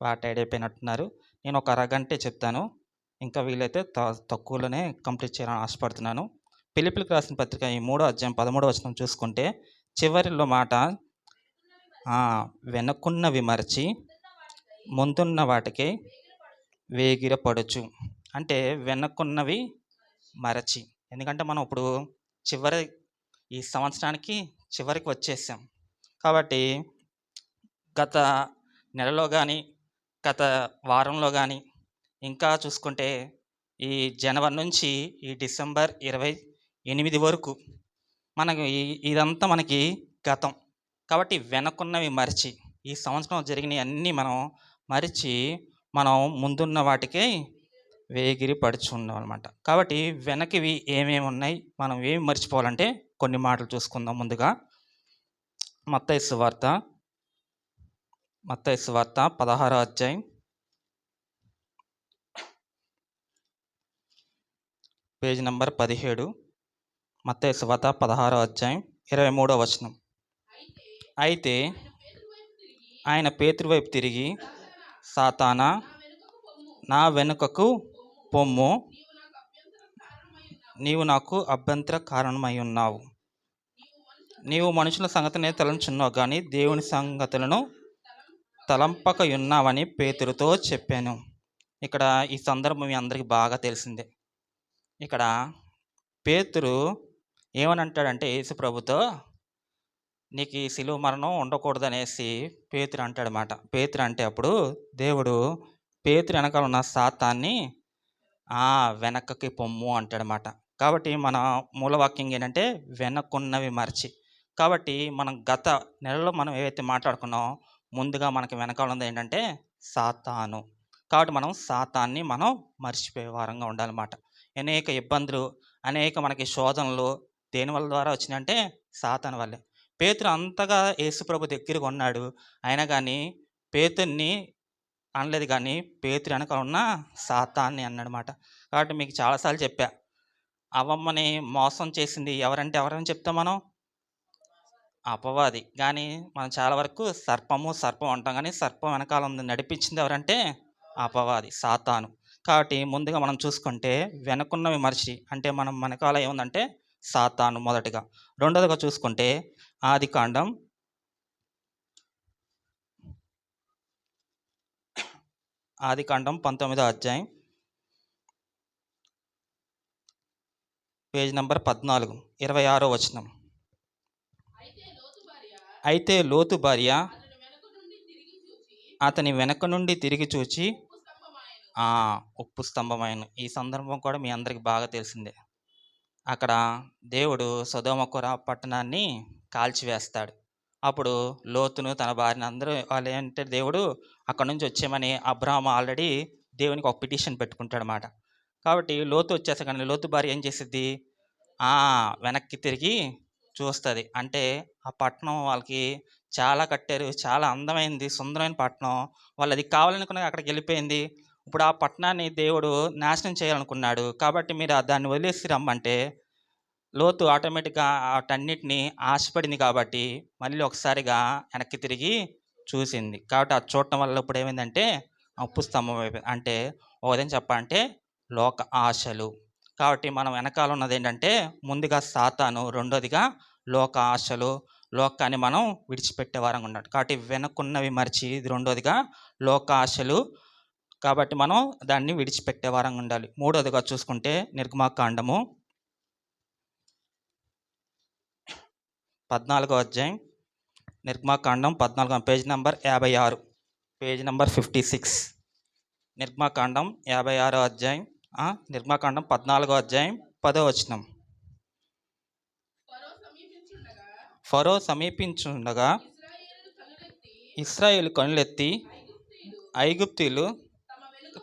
వాటి అయిపోయినట్టున్నారు. నేను ఒక అరగంటే చెప్తాను, ఇంకా వీలైతే తక్కువలోనే కంప్లీట్ చేయాలని ఆశపడుతున్నాను. ఫిలిప్పీలకు రాసిన పత్రిక ఈ 3వ అధ్యాయం 13వ వచనం చూసుకుంటే చివరిలో మాట వెనక్కున్నవి మరచి ముందున్న వాటికి వేగిరపడుచు. అంటే వెనక్కున్నవి మరచి, ఎందుకంటే మనం ఇప్పుడు ఈ సంవత్సరానికి చివరికి వచ్చేసాం కాబట్టి గత నెలలో కానీ గత వారంలో కానీ ఇంకా చూసుకుంటే ఈ జనవరి నుంచి ఈ డిసెంబర్ 28 వరకు మనకి ఇదంతా మనకి గతం. కాబట్టి వెనక్కున్నవి మరిచి ఈ సంవత్సరం జరిగినవి అన్నీ మనం మరిచి మనం ముందున్న వాటికే వేగిరి పడుచున్నాం అనమాట. కాబట్టి వెనక్కి ఏమేమి ఉన్నాయి, మనం ఏమి మర్చిపోవాలంటే కొన్ని మాటలు చూసుకుందాం. ముందుగా మత్తయి సువార్త 16వ అధ్యాయం పేజ్ నంబర్ 17. మత్తయి సువార్త 16వ అధ్యాయం 23వ వచనం. అయితే ఆయన పేతురు వైపు తిరిగి, సాతానా నా వెనుకకు పొమ్ము, నీవు నాకు అభ్యంతర కారణమై ఉన్నావు. నీవు మనుషుల సంగతినే తలంచున్నావు కానీ దేవుని సంగతులను తలంపక ఉన్నావని పేతురుతో చెప్పాను. ఇక్కడ ఈ సందర్భం మీ అందరికీ బాగా తెలిసిందే. ఇక్కడ పేతురు ఏమని అంటాడంటే యేసు ప్రభుతో, నీకు ఈ శిలువ మరణం ఉండకూడదనేసి పేతురు అంటాడనమాట. పేతురు అంటే అప్పుడు దేవుడు పేతురు వెనకాల ఉన్న సాతాన్ని వెనక్కి పొమ్ము అంటాడనమాట. కాబట్టి మన మూలవాక్యం ఏంటంటే వెనక్కున్నవి మర్చి. కాబట్టి మనం గత నెలలో మనం ఏవైతే మాట్లాడుకున్నామో ముందుగా మనకి వెనకాల ఉన్నది ఏంటంటే సాతాను. కాబట్టి మనం సాతాన్ని మనం మర్చిపోయే వారంగా ఉండాలన్నమాట. అనేక ఇబ్బందులు, అనేక మనకి శోధనలు దేని వల్ల ద్వారా వచ్చినాయంటే సాతాను వల్లే. పేతురు అంతగా యేసుప్రభు దగ్గరగా ఉన్నాడు. అయినా కానీ పేతుర్ని అనలేదు, కానీ పేతురు వెనకాల ఉన్న సాతాన్ని అన్నాడనమాట. కాబట్టి మీకు చాలాసార్లు చెప్పా, అవ్వమ్మని మోసం చేసింది ఎవరంటే ఎవరని చెప్తాం మనం? అపవాది. కానీ మనం చాలా వరకు సర్పం అంటాం, కానీ సర్పం వెనకాల ఉంది నడిపించింది ఎవరంటే అపవాది, సాతాను. కాబట్టి ముందుగా మనం చూసుకుంటే వెనకున్నవి మర్చి అంటే మనం వెనకాల ఏముందంటే సాతాను మొదటిగా. రెండోదిగా చూసుకుంటే ఆదికాండం 19వ అధ్యాయం పేజ్ నెంబర్ 14, 26వ వచనం. అయితే లోతు భార్య అతని వెనక నుండి తిరిగి చూచి ఉప్పు స్తంభమైన. ఈ సందర్భం కూడా మీ అందరికి బాగా తెలిసిందే. అక్కడ దేవుడు సొదొమ పట్టణాన్ని కాల్చివేస్తాడు. అప్పుడు లోతును తన భార్యను అందరూ వాళ్ళు ఏంటంటే దేవుడు అక్కడ నుంచి వచ్చేయమని అబ్రాహాము ఆల్రెడీ దేవునికి ఒక పిటిషన్ పెట్టుకుంటాడు అన్నమాట. కాబట్టి లోతు వచ్చేసా కానీ లోతు భార్య ఏం చేసిద్ది? వెనక్కి తిరిగి చూస్తుంది. అంటే ఆ పట్టణం వాళ్ళకి చాలా కట్టారు, చాలా అందమైంది, సుందరమైన పట్టణం. వాళ్ళు అది కావాలనుకున్న అక్కడికి వెళ్ళిపోయింది. ఇప్పుడు ఆ పట్టణాన్ని దేవుడు నాశనం చేయాలనుకున్నాడు. కాబట్టి మీరు దాన్ని వదిలేసి రమ్మంటే లోతు ఆటోమేటిక్గా వాటన్నిటిని ఆశపడింది. కాబట్టి మళ్ళీ ఒకసారిగా వెనక్కి తిరిగి చూసింది. కాబట్టి అది చూడటం వల్ల ఇప్పుడు ఏమైందంటే ఉప్పు స్తంభం అయిపోయింది. అంటే ఉదయం చెప్పాలంటే లోక ఆశలు. కాబట్టి మనం వెనకాల ఉన్నది ఏంటంటే ముందుగా సాతాను, రెండోదిగా లోక ఆశలు. లోకాన్ని మనం విడిచిపెట్టే వారంగా ఉన్నాడు. కాబట్టి వెనక్కున్నవి మర్చి, ఇది రెండోదిగా లోక ఆశలు. కాబట్టి మనం దాన్ని విడిచిపెట్టే వారంగా ఉండాలి. మూడోదిగా చూసుకుంటే నిర్గమాకాండము 14వ అధ్యాయం, నిర్గమాకాండం 14, పేజ్ నెంబర్ 56, పేజ్ నెంబర్ 56. నిర్గమాకాండం 56వ అధ్యాయం, నిర్గమాకాండం 14వ అధ్యాయం 10వ వచనం. ఫరో సమీపించుండగా ఇశ్రాయేలు కనులెత్తి ఐగుప్తీయులు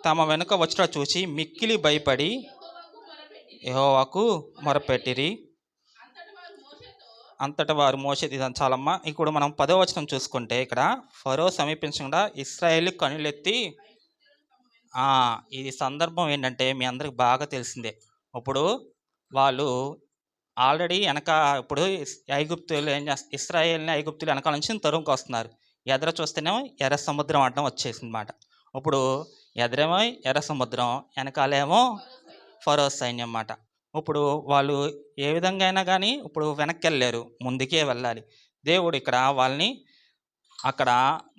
తమ వెనుక వచ్చట చూసి మిక్కిలి భయపడి యెహోవాకు మొరపెట్టిరి. అంతటా వారు మోషేతో, ఇది చాలమ్మా. ఇప్పుడు మనం 10వ వచనం చూసుకుంటే ఇక్కడ ఫరో సమీపించకుండా ఇశ్రాయేలు కనులెత్తి, ఇది సందర్భం ఏంటంటే మీ అందరికి బాగా తెలిసిందే. ఇప్పుడు వాళ్ళు ఆల్రెడీ ఇప్పుడు ఐగుప్తులు ఏం చేస్తారు, ఇశ్రాయేల్ని ఐగుప్తులు వెనకాల నుంచి తరుముకు వస్తున్నారు. ఎదర చూస్తేనేమో ఎర్ర సముద్రం అడ్డం వచ్చేసింది అన్నమాట. ఇప్పుడు ఎదరేమో ఎర్ర సముద్రం, వెనకాలేమో ఫరో సైన్యం అన్నమాట. ఇప్పుడు వాళ్ళు ఏ విధంగా అయినా కానీ ఇప్పుడు వెనక్కి వెళ్ళలేరు, ముందుకే వెళ్ళాలి. దేవుడు ఇక్కడ వాళ్ళని అక్కడ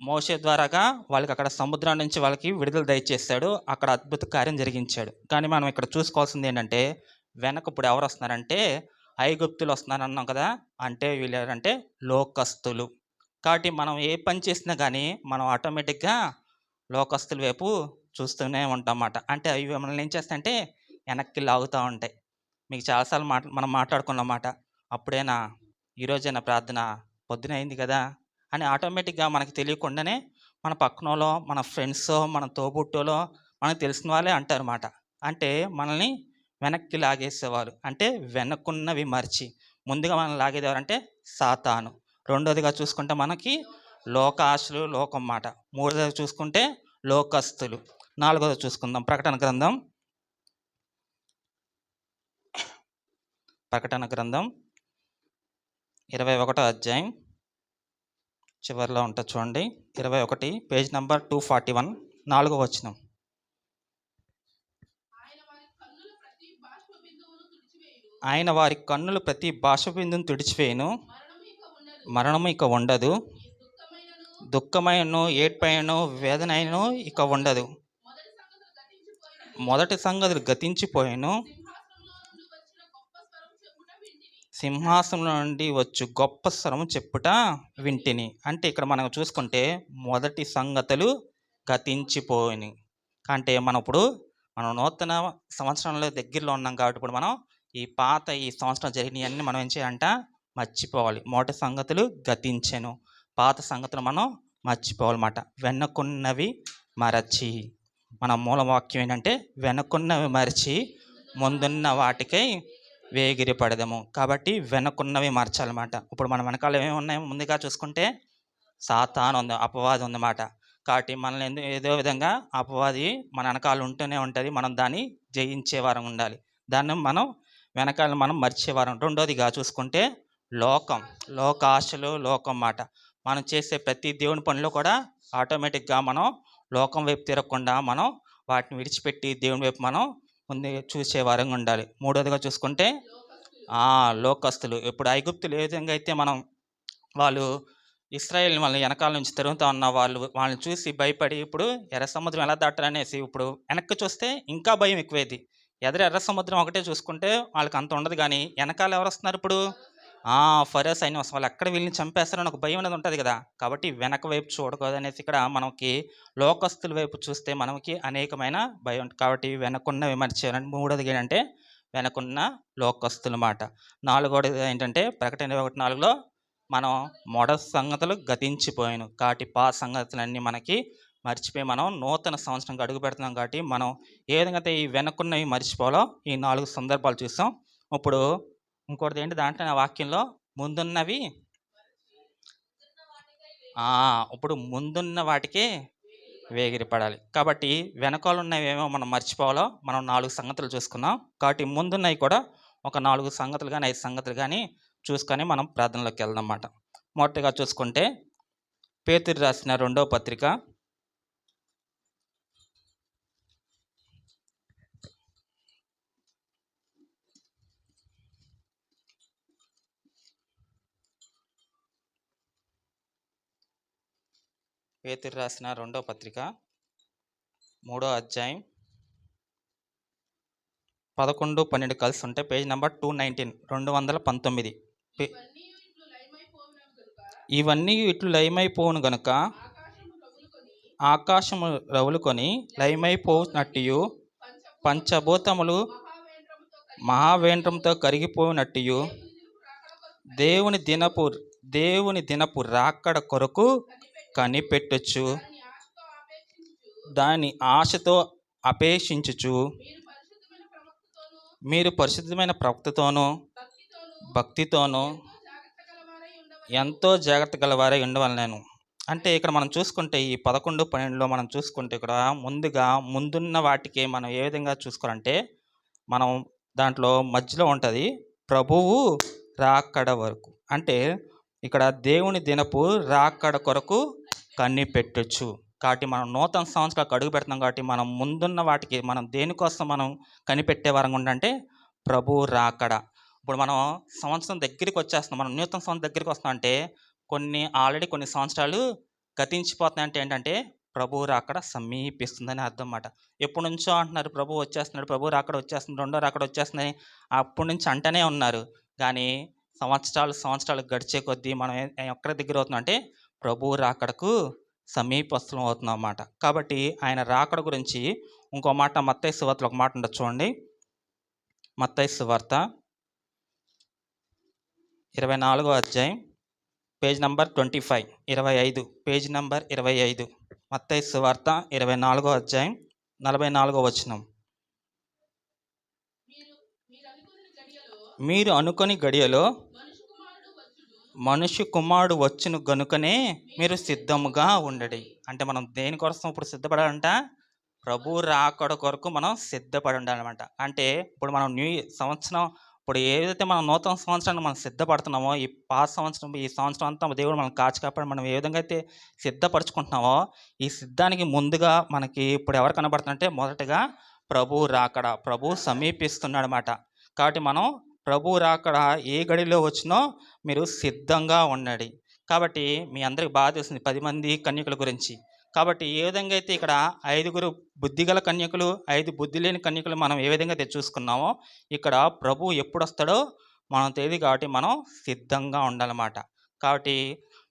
మోషే ద్వారాగా వాళ్ళకి అక్కడ సముద్రం నుంచి వాళ్ళకి విడుదల దయచేస్తాడు. అక్కడ అద్భుత కార్యం జరిగించాడు. కానీ మనం ఇక్కడ చూసుకోవాల్సింది ఏంటంటే వెనక ఇప్పుడు ఎవరు వస్తున్నారంటే ఐగుప్తులు వస్తున్నారు అన్నాం కదా. అంటే వీళ్ళు ఎవరంటే లోకస్తులు. కాబట్టి మనం ఏ పని చేసినా కానీ మనం ఆటోమేటిక్గా లోకస్తుల వైపు చూస్తూనే ఉంటాం అన్నమాట. అంటే అవి మనల్ని ఏం చేస్తాయంటే వెనక్కి లాగుతూ ఉంటాయి. మీకు చాలాసార్లు మనం మాట్లాడుకున్నమాట. అప్పుడేనా ఈరోజైనా ప్రార్థన పొద్దున అయింది కదా అని ఆటోమేటిక్గా మనకి తెలియకుండానే మన పక్కనలో, మన ఫ్రెండ్స్, మన తోబుట్టోలో, మనకు తెలిసిన వాళ్ళే అంటారు అన్నమాట. అంటే మనల్ని వెనక్కి లాగేసేవారు. అంటే వెనక్కున్నవి మర్చి ముందుగా మనం లాగేదేవారంటే సాతాను. రెండోదిగా చూసుకుంటే మనకి లోక ఆశలు, లోకం మాట. మూడోదిగా చూసుకుంటే లోకస్తులు. నాలుగోది చూసుకుందాం ప్రకటన గ్రంథం 21వ అధ్యాయం చివరిలో ఉంటుంది చూడండి, 21, పేజ్ నెంబర్ 241, 4వ వచనం. ఆయన వారి కన్నులు ప్రతి బాష్పబిందువును తుడిచివేయును, మరణము ఇక ఉండదు, దుఃఖమైనను ఏడ్పైనను వేదనైనను ఇక ఉండదు, మొదటి సంగతులు గతించిపోయాను, సింహాసనం నుండి వచ్చు గొప్ప స్వరము చెప్పుట వింటిని. అంటే ఇక్కడ మనం చూసుకుంటే మొదటి సంగతులు గతించిపోయినాయి. అంటే మనం నూతన సంవత్సరంలో దగ్గరలో ఉన్నాం కాబట్టి ఇప్పుడు మనం ఈ సంవత్సరం జరిగినవన్నీ మనం ఏం చేయాలంట మర్చిపోవాలి. మొదటి సంగతులు గతించెను, పాత సంగతులు మనం మర్చిపోవాలన్నమాట. వెనకున్నవి మరచి, మన మూల వాక్యం ఏంటంటే వెనకున్నవి మరచి ముందున్న వాటికై వేగిరి పడదము. కాబట్టి వెనకున్నవి మార్చాలన్నమాట. ఇప్పుడు మన వెనకాల ఏమేమి ఉన్నాయి? ముందుగా చూసుకుంటే సాతాను ఉంది, అపవాది ఉందన్నమాట. కాబట్టి మనల్ని ఏదో విధంగా అపవాది మన వెనకాల ఉంటూనే ఉంటుంది. మనం దాన్ని జయించేవారం ఉండాలి. దాన్ని మనం వెనకాల మనం మర్చేవారం. రెండోదిగా చూసుకుంటే లోక ఆశలు, లోకం మాట. మనం చేసే ప్రతి దేవుని పనిలో కూడా ఆటోమేటిక్గా మనం లోకం వైపు తిరగకుండా మనం వాటిని విడిచిపెట్టి దేవుని వైపు మనం ముందు చూసేవారంగా ఉండాలి. మూడోదిగా చూసుకుంటే లోకస్తులు. ఇప్పుడు ఐగుప్తులు ఏ విధంగా అయితే వాళ్ళు ఇశ్రాయేల్ వాళ్ళని వెనకాల నుంచి తిరుగుతూ ఉన్న వాళ్ళని చూసి భయపడి ఇప్పుడు ఎర్ర సముద్రం ఎలా దాటారనేసి ఇప్పుడు వెనక్కి చూస్తే ఇంకా భయం ఎక్కువేది. ఎర్ర సముద్రం ఒకటే చూసుకుంటే వాళ్ళకి అంత ఉండదు, కానీ వెనకాల ఎవరు వస్తున్నారు ఇప్పుడు? ఫరో సైన్యం వస్తుంది. వాళ్ళు ఎక్కడ వీళ్ళని చంపేస్తారని ఒక భయం అనేది ఉంటుంది కదా. కాబట్టి వెనక వైపు చూడకూడదు అనేసి ఇక్కడ మనకి లోకస్తుల వైపు చూస్తే మనకి అనేకమైన భయం ఉంటుంది. కాబట్టి వెనకున్న విమర్శ. మూడోది ఏంటంటే వెనకున్న లోకస్తుల మాట. నాలుగోది ఏంటంటే ప్రకటన 21:4లో మనం మొదటి సంగతులు గతించిపోయాను కాబట్టి సంగతులన్నీ మనకి మర్చిపోయి మనం నూతన సంవత్సరంకి అడుగు పెడుతున్నాం. కాబట్టి మనం ఏ విధంగా అయితే ఈ వెనక్కున్నవి మర్చిపోవాలో ఈ 4 సందర్భాలు చూసాం. ఇప్పుడు ఇంకోటిది ఏంటి దాంట్లో నా వాక్యంలో ముందున్నవి ఇప్పుడు ముందున్న వాటికి వేగిరి పడాలి. కాబట్టి వెనకాల ఉన్నవి ఏమో మనం మర్చిపోవాలో మనం 4 సంగతులు చూసుకున్నాం. కాబట్టి ముందున్నవి కూడా ఒక 4 సంగతులు కానీ 5 సంగతులు కానీ చూసుకొని మనం ప్రార్థనలోకి వెళ్దాం అన్నమాట. మొదటిగా చూసుకుంటే పేతురు రాసిన 2వ పత్రిక 3వ అధ్యాయం 11, 12 కలిసి ఉంటే పేజ్ నెంబర్ 219 219. ఇవన్నీ ఇట్లు లయమైపోవును గనుక ఆకాశము రవులుకొని లయమైపోనట్టు పంచభూతములు మహావేంద్రంతో కరిగిపోయినట్టు దేవుని దినపు రాకడ కొరకు కనిపెట్టొచ్చు దాని ఆశతో అపేక్షించుచు మీరు పరిశుద్ధమైన ప్రవక్తతోనూ భక్తితోనూ ఎంతో జాగ్రత్త గలవారై ఉండవలెను. అంటే ఇక్కడ మనం చూసుకుంటే ఈ 11, 12లో మనం చూసుకుంటే ఇక్కడ ముందున్న వాటికి మనం ఏ విధంగా చూసుకోవాలంటే మనం దాంట్లో మధ్యలో ఉంటుంది ప్రభువు రాకడ వరకు. అంటే ఇక్కడ దేవుని దినపు రాకడ కొరకు కనిపెట్టొచ్చు. కాబట్టి మనం నూతన సంవత్సరాలకు అడుగు పెడుతున్నాం. కాబట్టి మనం ముందున్న వాటికి మనం దేనికోసం మనం కనిపెట్టే వరంగా ఉండంటే ప్రభు రాకడ. ఇప్పుడు మనం సంవత్సరం దగ్గరికి వచ్చేస్తున్నాం, మనం నూతన సంవత్సరం దగ్గరికి వస్తాం అంటే ఆల్రెడీ కొన్ని సంవత్సరాలు గతించిపోతున్నాయి. అంటే ఏంటంటే ప్రభు రాకడ సమీపిస్తుందని అర్థం అన్నమాట. ఎప్పటి నుంచో అంటున్నారు ప్రభు వచ్చేస్తున్నాడు, ప్రభు రాకడ వచ్చేస్తుంది, రెండో రాకడ వచ్చేస్తున్నాయి, అప్పటి నుంచి అంటనే ఉన్నారు. కానీ సంవత్సరాలు గడిచే కొద్దీ మనం ఎక్కడ దగ్గర అవుతున్నాం అంటే ప్రభు రాకడకు సమీపస్థలం అవుతున్నాం అన్నమాట. కాబట్టి ఆయన రాకడ గురించి ఇంకో మాట మత్తయి సువార్తలో ఒక మాట ఉండదు చూడండి. మత్తయి సువార్త 24వ అధ్యాయం పేజ్ నెంబర్ 25 25 పేజ్ నెంబర్ 25 మత్తయి సువార్త 24వ అధ్యాయం 44వ వచనం. మీరు అనుకొని గడియలో మనుష్య కుమారుడు వచ్చును గనుకనే మీరు సిద్ధముగా ఉండడి. అంటే మనం దేనికోసం ఇప్పుడు సిద్ధపడాలంట? ప్రభు రాకడ కొరకు మనం సిద్ధపడి ఉండాలన్నమాట. అంటే ఇప్పుడు మనం సంవత్సరం ఇప్పుడు ఏదైతే మనం నూతన సంవత్సరాన్ని మనం సిద్ధపడుతున్నామో ఈ సంవత్సరం అంతా దేవుడు మనం కాచి కాపాడి మనం ఏ విధంగా అయితే సిద్ధపరచుకుంటున్నామో ఈ సిద్ధానికి ముందుగా మనకి ఇప్పుడు ఎవరు కనబడుతుందంటే మొదటగా ప్రభు రాకడ, ప్రభు సమీపిస్తున్నాడు అన్నమాట. కాబట్టి మనం ప్రభు రాకడ ఏ గడిలో వచ్చినో మీరు సిద్ధంగా ఉండండి. కాబట్టి మీ అందరికి బాగా తెలిసింది 10 మంది కన్యకుల గురించి. కాబట్టి ఏ విధంగా అయితే ఇక్కడ 5 బుద్ధిగల కన్యకులు 5 బుద్ధి లేని కన్యకులు మనం ఏ విధంగా అయితే చూసుకున్నామో ఇక్కడ ప్రభు ఎప్పుడు వస్తాడో మనం తెలియదు కాబట్టి మనం సిద్ధంగా ఉండాలన్నమాట. కాబట్టి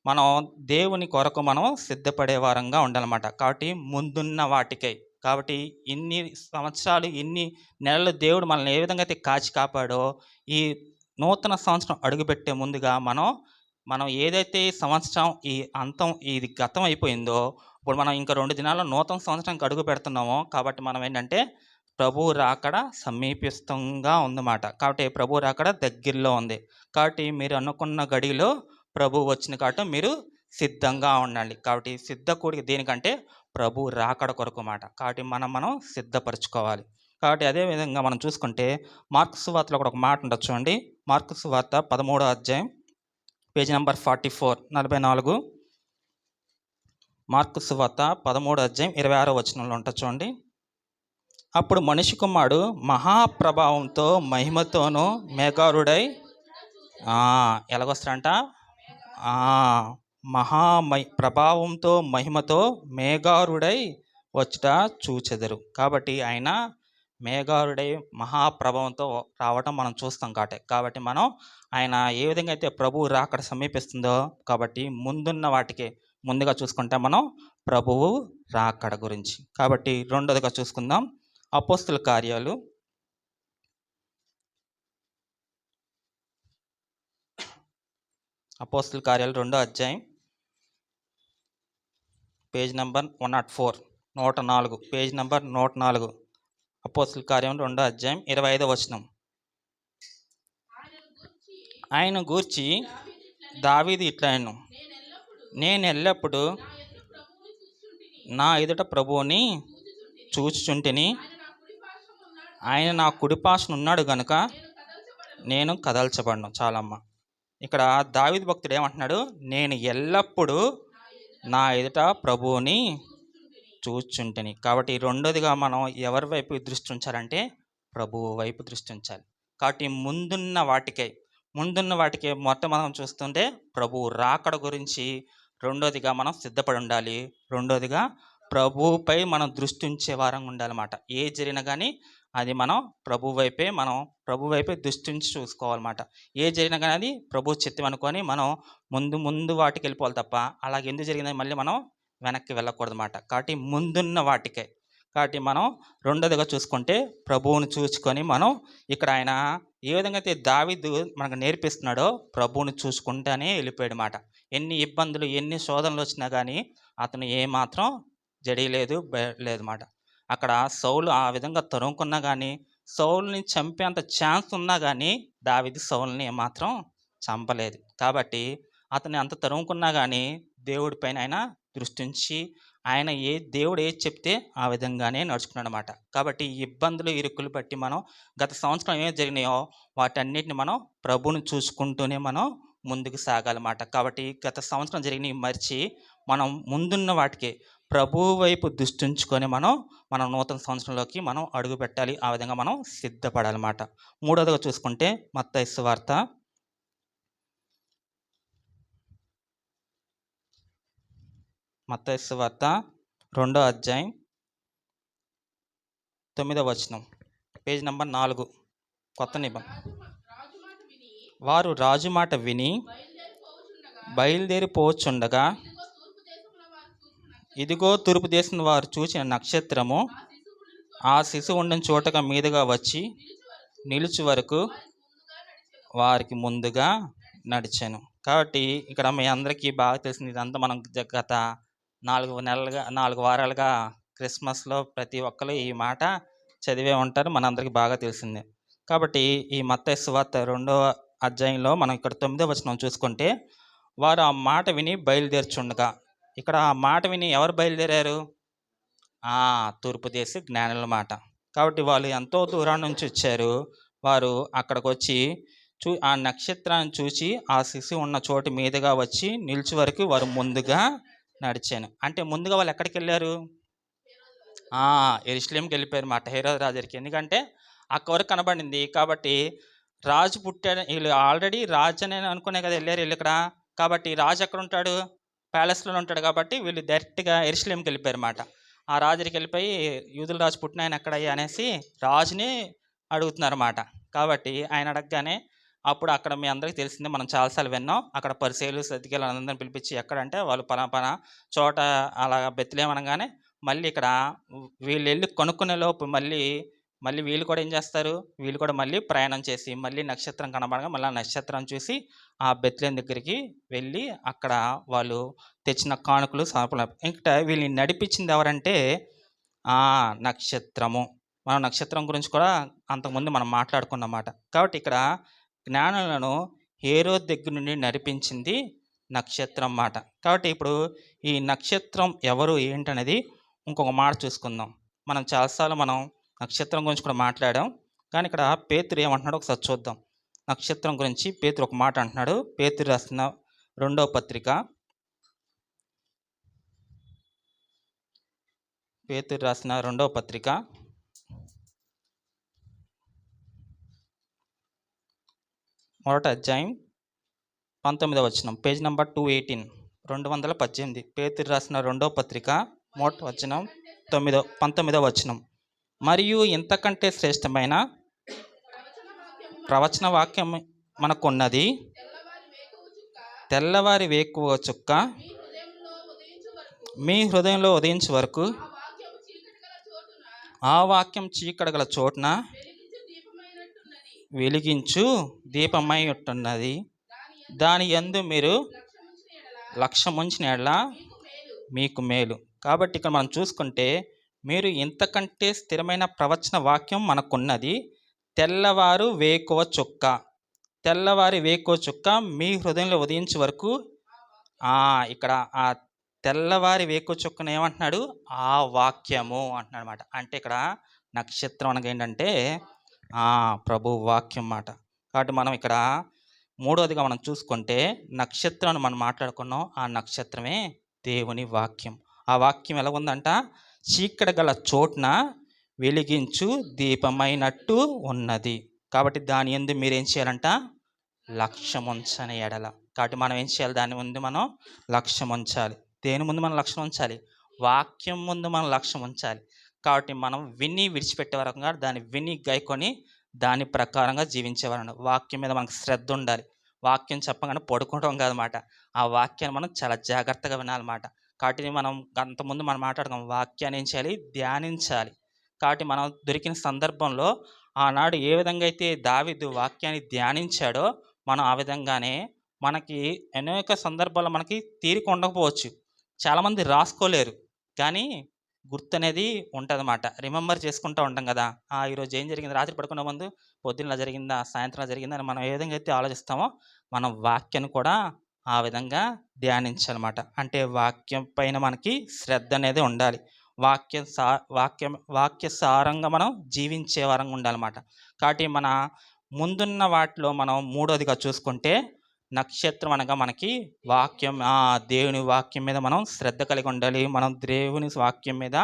మనం దేవుని కొరకు మనం సిద్ధపడే వారంగా ఉండాలన్నమాట. కాబట్టి ముందున్న వాటికై. కాబట్టి ఇన్ని సంవత్సరాలు, ఇన్ని నెలలు దేవుడు మనల్ని ఏ విధంగా అయితే కాచి కాపాడో, ఈ నూతన సంవత్సరం అడుగుపెట్టే ముందుగా మనం ఏదైతే ఈ సంవత్సరం ఈ అంతం ఇది గతం అయిపోయిందో, ఇప్పుడు మనం ఇంకా 2 దినాల్లో నూతన సంవత్సరానికి అడుగు పెడుతున్నామో, కాబట్టి మనం ఏంటంటే ప్రభువు రాకడ సమీపిస్తంగా ఉందన్నమాట. కాబట్టి ప్రభువు రాకడ దగ్గరలో ఉంది. కాబట్టి మీరు అనుకున్న గడియలో ప్రభువు వచ్చిన కాబట్టి మీరు సిద్ధంగా ఉండండి. కాబట్టి సిద్ధ కూడిక దేనికంటే ప్రభువు రాకడ కొరకు మాట. కాబట్టి మనం సిద్ధపరచుకోవాలి. కాబట్టి అదే విధంగా మనం చూసుకుంటే మార్కు సువార్తలో కూడా ఒక మాట ఉంటుంది చూడండి. మార్కు సువార్త 13వ అధ్యాయం పేజ్ నెంబర్ 44 44. మార్కు సువార్త 13వ అధ్యాయం 26వ వచనంలో ఉంటుంది చూడండి. అప్పుడు మనిషి కుమారుడు మహాప్రభావంతో మహిమతోనూ మేఘారుడై ఎలాగొస్తాడంట? ప్రభావంతో మహిమతో మేఘారుడై వచ్చుట చూచెదరు. కాబట్టి ఆయన మేఘారుడై మహాప్రభావంతో రావటం మనం చూస్తాం. కాబట్టి మనం ఆయన ఏ విధంగా అయితే ప్రభువు రాకడ సమీపిస్తుందో, కాబట్టి ముందున్న వాటికి ముందుగా చూసుకుంటే మనం ప్రభువు రాకడ గురించి. కాబట్టి రెండోదిగా చూసుకుందాం, అపోస్తుల కార్యాలు 2వ అధ్యాయం పేజ్ నెంబర్ 104 104 పేజ్ నెంబర్ 104. అపోస్తుల కార్యం 2వ అధ్యాయం 25వ వచనం. ఆయన గూర్చి దావీదు ఇట్లనెను, నేను ఎల్లప్పుడు నా ఎదుట ప్రభువుని చూచుచుంటిని, ఆయన నా కుడిపార్శ్వన ఉన్నాడు గనుక నేను కదల్చబడను. చాలమ్మ. ఇక్కడ దావీదు భక్తుడు ఏమంటున్నాడు? నేను ఎల్లప్పుడూ నా ఎదుట ప్రభువుని చూచుంటిని. కాబట్టి రెండోదిగా మనం ఎవరి వైపు దృష్టి ఉంచాలంటే ప్రభువు వైపు దృష్టి ఉంచాలి. కాబట్టి ముందున్న వాటికే మొత్తం మనం చూస్తుంటే ప్రభువు రాకడ గురించి రెండోదిగా మనం సిద్ధపడి ఉండాలి. రెండోదిగా ప్రభువుపై మనం దృష్టి ఉంచే వారంగా ఉండాలన్నమాట. ఏ జరిగినా కానీ అది మనం ప్రభు వైపే దృష్టి ఉంచి చూసుకోవాలన్నమాట. ఏ జరిగినా కానీ అది ప్రభు చిత్తం అనుకొని మనం ముందు వాటికి వెళ్ళిపోవాలి తప్ప అలాగే ఎందుకు జరిగిందని మళ్ళీ మనం వెనక్కి వెళ్ళకూడదు అన్నమాట. కాబట్టి ముందున్న వాటికే. కాబట్టి మనం రెండోదిగా చూసుకుంటే ప్రభువుని చూసుకొని మనం ఇక్కడ ఆయన ఏ విధంగా అయితే దావీదు మనకు నేర్పిస్తున్నాడో ప్రభువుని చూసుకుంటూనే వెళ్ళిపోయాడు మాట. ఎన్ని ఇబ్బందులు, ఎన్ని శోధనలు వచ్చినా కానీ అతను ఏమాత్రం జడియలేదు మాట. అక్కడ సౌలు ఆ విధంగా తరుముకున్నా కానీ, సౌలుని చంపేంత ఛాన్స్ ఉన్నా కానీ దావీదు సౌలుని ఏమాత్రం చంపలేదు. కాబట్టి అతన్ని అంత తరుముకున్నా కానీ దేవుడి పైన ఆయన దృష్టించి ఆయన దేవుడు ఏది చెప్తే ఆ విధంగానే నడుచుకున్నాడు అన్నమాట. కాబట్టి ఇబ్బందులు, ఇరుకులు బట్టి మనం గత సంవత్సరం ఏమి జరిగినాయో వాటన్నిటిని మనం ప్రభువుని చూసుకుంటూనే మనం ముందుకు సాగాలన్నమాట. కాబట్టి గత సంవత్సరం జరిగినవి మర్చి మనం ముందున్న వాటికి ప్రభువు వైపు దృష్టించుకొని మనం నూతన సంవత్సరంలోకి మనం అడుగు పెట్టాలి. ఆ విధంగా మనం సిద్ధపడాలన్నమాట. మూడోదిగా చూసుకుంటే మత్తయి సువార్త 2వ అధ్యాయం 9వ వచనం, పేజ్ నెంబర్ 4, కొత్త నిబంధన. వారు రాజు మాట విని బయలుదేరిపోవచ్చుండగా ఇదిగో తూర్పు దేశం వారు చూసిన నక్షత్రము ఆ శిశువు ఉండిన చోటగా మీదుగా వచ్చి నిలుచు వరకు వారికి ముందుగా నడిచాను. కాబట్టి ఇక్కడ మీ అందరికీ బాగా తెలిసింది. ఇదంతా మనం గత 4 వారాలుగా క్రిస్మస్లో ప్రతి ఒక్కరు ఈ మాట చదివే ఉంటారు, మనందరికీ బాగా తెలిసిందే. కాబట్టి ఈ మత్తయి సువార్త 2వ అధ్యాయంలో మనం ఇక్కడ 9వ వచనం చూసుకుంటే, వారు ఆ మాట విని బయలుదేర్చుండగా, ఇక్కడ ఆ మాట విని ఎవరు బయలుదేరారు? తూర్పు దేశ జ్ఞానుల మాట. కాబట్టి వాళ్ళు ఎంతో దూరం నుంచి వచ్చారు. వారు అక్కడికి వచ్చి ఆ నక్షత్రాన్ని చూసి ఆ శిశువు ఉన్న చోటు మీదుగా వచ్చి నిలిచి వరకు వారు ముందుగా నడిచాను. అంటే ముందుగా వాళ్ళు ఎక్కడికి వెళ్ళారు? యెరూషలేంకి వెళ్ళిపోయారు మాట, హేరోదు రాజుకి. ఎందుకంటే అక్కడ వరకు కనబడింది. కాబట్టి రాజు పుట్టాడు, వీళ్ళు ఆల్రెడీ రాజు అని అనుకునే కదా వెళ్ళారు వీళ్ళు ఇక్కడ. కాబట్టి రాజు ఎక్కడ ఉంటాడు? ప్యాలెస్లోనే ఉంటాడు. కాబట్టి వీళ్ళు డైరెక్ట్గా యెరూషలేంకి వెళ్ళిపోయారు మాట. ఆ రాజుకి వెళ్ళిపోయి యూదుల రాజు పుట్టిన ఆయన ఎక్కడయ్యా అనేసి రాజుని అడుగుతున్నారు అన్నమాట. కాబట్టి ఆయన అడగగానే అప్పుడు అక్కడ మీ అందరికీ తెలిసిందే, మనం చాలాసార్లు విన్నాం. అక్కడ పరిసయ్యులు సద్దుకయ్యులు అందరిని పిలిపించి ఎక్కడంటే వాళ్ళు పలానా చోట అలా బెత్లెహేం అనగానే మళ్ళీ ఇక్కడ వీళ్ళు వెళ్ళి కనుక్కునే లోపు మళ్ళీ వీళ్ళు కూడా ఏం చేస్తారు, వీళ్ళు కూడా మళ్ళీ ప్రయాణం చేసి మళ్ళీ నక్షత్రం కనబడగా మళ్ళీ ఆ నక్షత్రం చూసి ఆ బెత్లెహేం దగ్గరికి వెళ్ళి అక్కడ వాళ్ళు తెచ్చిన కానుకలు సమర్పణ. ఇంకా వీళ్ళని నడిపించింది ఎవరంటే నక్షత్రము. మనం నక్షత్రం గురించి కూడా అంతకుముందు మనం మాట్లాడుకున్నమాట. కాబట్టి ఇక్కడ జ్ఞానులను హేరోదు దగ్గర నుండి నడిపించింది నక్షత్రం మాట. కాబట్టి ఇప్పుడు ఈ నక్షత్రం ఎవరు ఏంటనేది ఇంకొక మాట చూసుకుందాం. మనం చాలాసార్లు మనం నక్షత్రం గురించి కూడా మాట్లాడాం. కానీ ఇక్కడ పేతురు ఏమంటున్నాడో ఒకసారి చూద్దాం. నక్షత్రం గురించి పేతురు ఒక మాట అంటున్నాడు. పేతురు రాసిన 2వ పత్రిక, పేతురు రాసిన 2వ పత్రిక 1వ అధ్యాయం 19వ వచనం, పేజ్ నెంబర్ 218, 218. పేతురు రాసిన 2వ పత్రిక 1వ వచనం 19వ వచనం. మరియు ఇంతకంటే శ్రేష్టమైన ప్రవచన వాక్యం మనకున్నది, తెల్లవారి వేకువ చుక్క మీ హృదయంలో ఉదయించే వరకు ఆ వాక్యం చీకటి గల చోటున వెలిగించు దీపమై ఉంటున్నది. దాని యందు మీరు లక్ష్యముంచిన యెడల మీకు మేలు. కాబట్టి ఇక్కడ మనం చూసుకుంటే, మీరు ఇంతకంటే స్థిరమైన ప్రవచన వాక్యం మనకున్నది, తెల్లవారు వేకువ చుక్క. తెల్లవారి వేకువ చుక్క మీ హృదయంలో ఉదయించే వరకు. ఇక్కడ ఆ తెల్లవారి వేకువ చుక్కను ఏమంటున్నాడు, ఆ వాక్యము అంటున్నాడు అనమాట. అంటే ఇక్కడ నక్షత్రం అనగా ఏంటంటే ప్రభు వాక్యం మాట. కాబట్టి మనం ఇక్కడ మూడవదిగా మనం చూసుకుంటే నక్షత్రాన్ని మనం మాట్లాడుకున్నాం. ఆ నక్షత్రమే దేవుని వాక్యం. ఆ వాక్యం ఎలా ఉందంట, చీకటి గల చోటున వెలిగించు దీపమైనట్టు ఉన్నది. కాబట్టి దాని యందు మీరేం చేయాలంట, లక్ష్యం ఉంచని ఎడల. కాబట్టి మనం ఏం చేయాలి, దాని ముందు మనం లక్ష్యం ఉంచాలి. దేని ముందు మనం లక్ష్యం ఉంచాలి, వాక్యం ముందు మనం లక్ష్యం ఉంచాలి. కాబట్టి మనం విని విడిచిపెట్టే వరంగా దాన్ని విని గైకొని దాని ప్రకారంగా జీవించేవారు. వాక్యం మీద మనకు శ్రద్ధ ఉండాలి. వాక్యం చెప్పగానే పడుకోవడం కాదన్నమాట. ఆ వాక్యాన్ని మనం చాలా జాగ్రత్తగా వినాలన్నమాట. కాబట్టి మనం అంతకుముందు మనం మాట్లాడుకున్నాం, వాక్యాన్ని ఏం చేయాలి, ధ్యానించాలి. కాబట్టి మనం దొరికిన సందర్భంలో ఆనాడు ఏ విధంగా అయితే దావీదు వాక్యాన్ని ధ్యానించాడో మనం ఆ విధంగానే మనకి అనేక సందర్భాల్లో మనకి తీరిక ఉండకపోవచ్చు. చాలామంది రాసుకోలేరు, కానీ గుర్తు అనేది ఉంటుందన్నమాట. రిమెంబర్ చేసుకుంటూ ఉంటాం కదా, ఈరోజు ఏం జరిగింది, రాత్రి పడుకునే ముందు పొద్దున్న జరిగిందా, సాయంత్రం జరిగిందా అని మనం ఏ విధంగా అయితే ఆలోచిస్తామో మనం వాక్యాన్ని కూడా ఆ విధంగా ధ్యానించాలన్నమాట. అంటే వాక్యం పైన మనకి శ్రద్ధ అనేది ఉండాలి. వాక్య సారంగా మనం జీవించే వారంగా ఉండాలన్నమాట. కాబట్టి మన ముందున్న వాటిలో మనం మూడోదిగా చూసుకుంటే నక్షత్రం అనగా మనకి వాక్యం, దేవుని వాక్యం మీద మనం శ్రద్ధ కలిగి ఉండాలి. మనం దేవుని వాక్యం మీద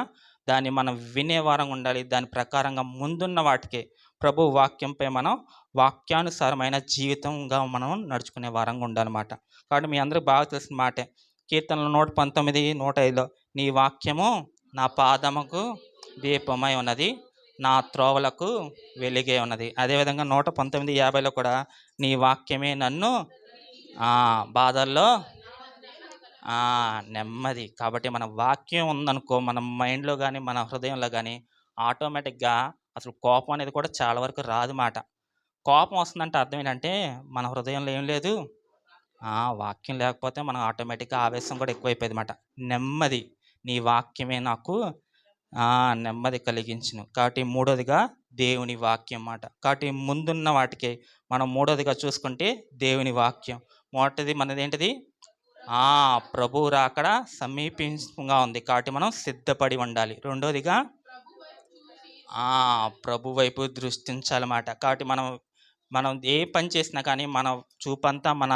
దాన్ని మనం వినే వారంగా ఉండాలి. దాని ప్రకారంగా ముందున్న వాటికి ప్రభు వాక్యంపై మనం వాక్యానుసారమైన జీవితంగా మనం నడుచుకునే వారంగా ఉండాలన్నమాట. కాబట్టి మీ అందరికీ బాగా తెలిసిన మాటే, కీర్తనలు 119, 105లో నీ వాక్యము నా పాదముకు దీపమై ఉన్నది, నా త్రోవలకు వెలిగే ఉన్నది. అదేవిధంగా 119:50లో కూడా నీ వాక్యమే నన్ను బాధల్లో నెమ్మది. కాబట్టి మన వాక్యం ఉందనుకో, మన మైండ్లో కానీ మన హృదయంలో కానీ ఆటోమేటిక్గా అసలు కోపం అనేది కూడా చాలా వరకు రాదు మాట. కోపం వస్తుందంటే అర్థం ఏంటంటే మన హృదయంలో ఏం లేదు, వాక్యం లేకపోతే మనం ఆటోమేటిక్గా ఆవేశం కూడా ఎక్కువైపోయింది మాట. నెమ్మది, నీ వాక్యమే నాకు నెమ్మది కలిగించును. కాబట్టి మూడోదిగా దేవుని వాక్యం మాట. కాబట్టి ముందున్న వాటికి మనం మూడోదిగా చూసుకుంటే దేవుని వాక్యం. మొదటిది మనది ఏంటిది, ప్రభు రాకడ సమీపంగా ఉంది, కాబట్టి మనం సిద్ధపడి ఉండాలి. రెండోదిగా ప్రభు వైపు దృష్టించాలన్నమాట. కాబట్టి మనం ఏ పని చేసినా కానీ మన చూపంతా, మన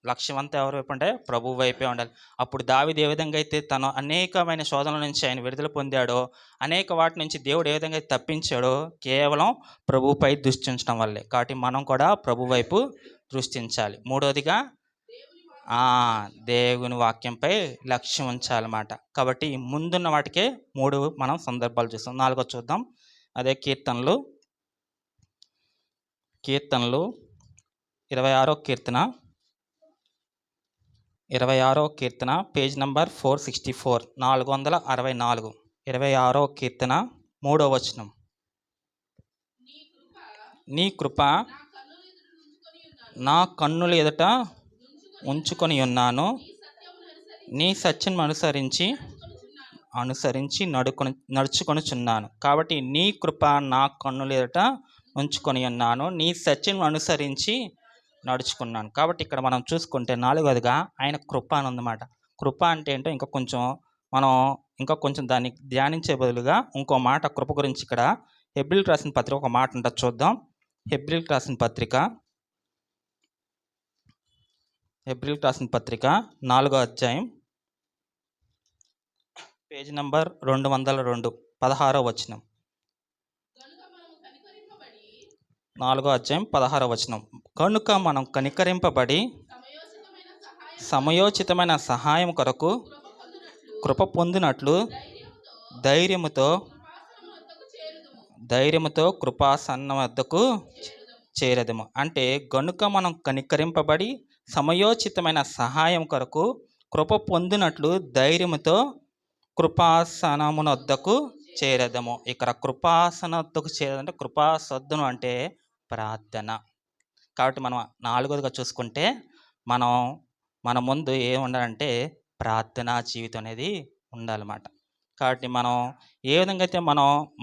లక్ష్యం అంతా ఎవరి వైపు అంటే ప్రభు వైపే ఉండాలి. అప్పుడు దావీదు ఏ విధంగా అయితే తను అనేకమైన శోధనల నుంచి ఆయన విడుదల పొందాడో, అనేక వాటి నుంచి దేవుడు ఏ విధంగా అయితే తప్పించాడో కేవలం ప్రభుపై దృష్టించడం వల్లే. కాబట్టి మనం కూడా ప్రభు వైపు దృష్టించాలి. మూడోదిగా దేవుని వాక్యంపై లక్ష్యం ఉంచాలన్నమాట. కాబట్టి ముందున్న వాటికే 3 మనం సందర్భాలు చూస్తాం. 4 చూద్దాం. అదే కీర్తనలు 26వ కీర్తన 26వ కీర్తన పేజ్ నంబర్ 464 464 26వ కీర్తన 3వ వచనం. నీ కృప నా కన్నుల ఎదుట ఉంచుకొని ఉన్నాను, నీ సత్యం అనుసరించి నడుచుకొనుచున్నాను. కాబట్టి నీ కృప నా కన్నుల ఎదుట ఉంచుకొని ఉన్నాను, నీ సత్యం అనుసరించి నడుచుకున్నాను. కాబట్టి ఇక్కడ మనం చూసుకుంటే 4వదిగా ఆయన కృప అని ఉందన్నమాట. కృప అంటే ఏంటో ఇంకా కొంచెం దాన్ని ధ్యానించే బదులుగా ఇంకో మాట కృప గురించి ఇక్కడ హెబ్రీయులకు రాసిన పత్రిక ఒక మాట ఉంటుంది, చూద్దాం. హెబ్రీయులకు రాసిన పత్రిక 4వ అధ్యాయం పేజ్ నంబర్ 202 16వ వచనం. 4వ అధ్యాయం 16వ వచనం. కనుక మనం కనికరింపబడి సమయోచితమైన సహాయం కొరకు కృప పొందినట్లు ధైర్యముతో కృపాసనం వద్దకు చేరదము. అంటే గనుక మనం కనికరింపబడి సమయోచితమైన సహాయం కొరకు కృప పొందినట్లు ధైర్యముతో కృపాసనమునొద్దకు చేరదము. ఇక్కడ కృపాసనొద్దకు చేరదంటే కృపాసొద్దును అంటే ప్రార్థన. కాబట్టి మనం 4వదిగా చూసుకుంటే మన ముందు ఏమి ఉండాలంటే ప్రార్థనా జీవితం అనేది ఉండాలన్నమాట. కాబట్టి మనం ఏ విధంగా అయితే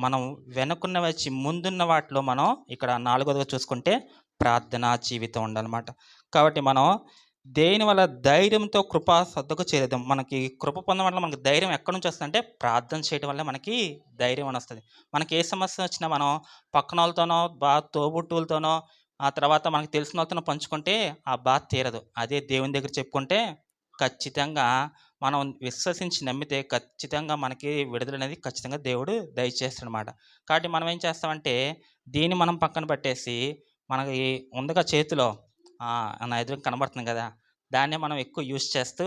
మనం వెనుకున్న వచ్చి ముందున్న వాటిలో మనం ఇక్కడ 4వదిగా చూసుకుంటే ప్రార్థనా జీవితం ఉండాలన్నమాట. కాబట్టి మనం దేని వల్ల ధైర్యంతో కృపా సొద్దకు చేరేద్దాం. మనకి కృప పొందడం వల్ల మనకి ధైర్యం ఎక్కడి నుంచి వస్తుంది అంటే ప్రార్థన చేయడం వల్ల మనకి ధైర్యం అని వస్తుంది. మనకి ఏ సమస్య వచ్చినా మనం పక్కన వాళ్ళతోనో తోబుట్టువులతోనో ఆ తర్వాత మనకి తెలిసిన వాళ్ళతోనో పంచుకుంటే ఆ బాధ తీరదు. అదే దేవుని దగ్గర చెప్పుకుంటే ఖచ్చితంగా మనం విశ్వసించి నమ్మితే ఖచ్చితంగా మనకి విడుదల అనేది ఖచ్చితంగా దేవుడు దయచేస్తాడనమాట. కాబట్టి మనం ఏం చేస్తామంటే దీన్ని మనం పక్కన పెట్టేసి మనకి ఉందగా చేతిలో నా ఎదురు కనబడుతుంది కదా, దాన్నే మనం ఎక్కువ యూజ్ చేస్తూ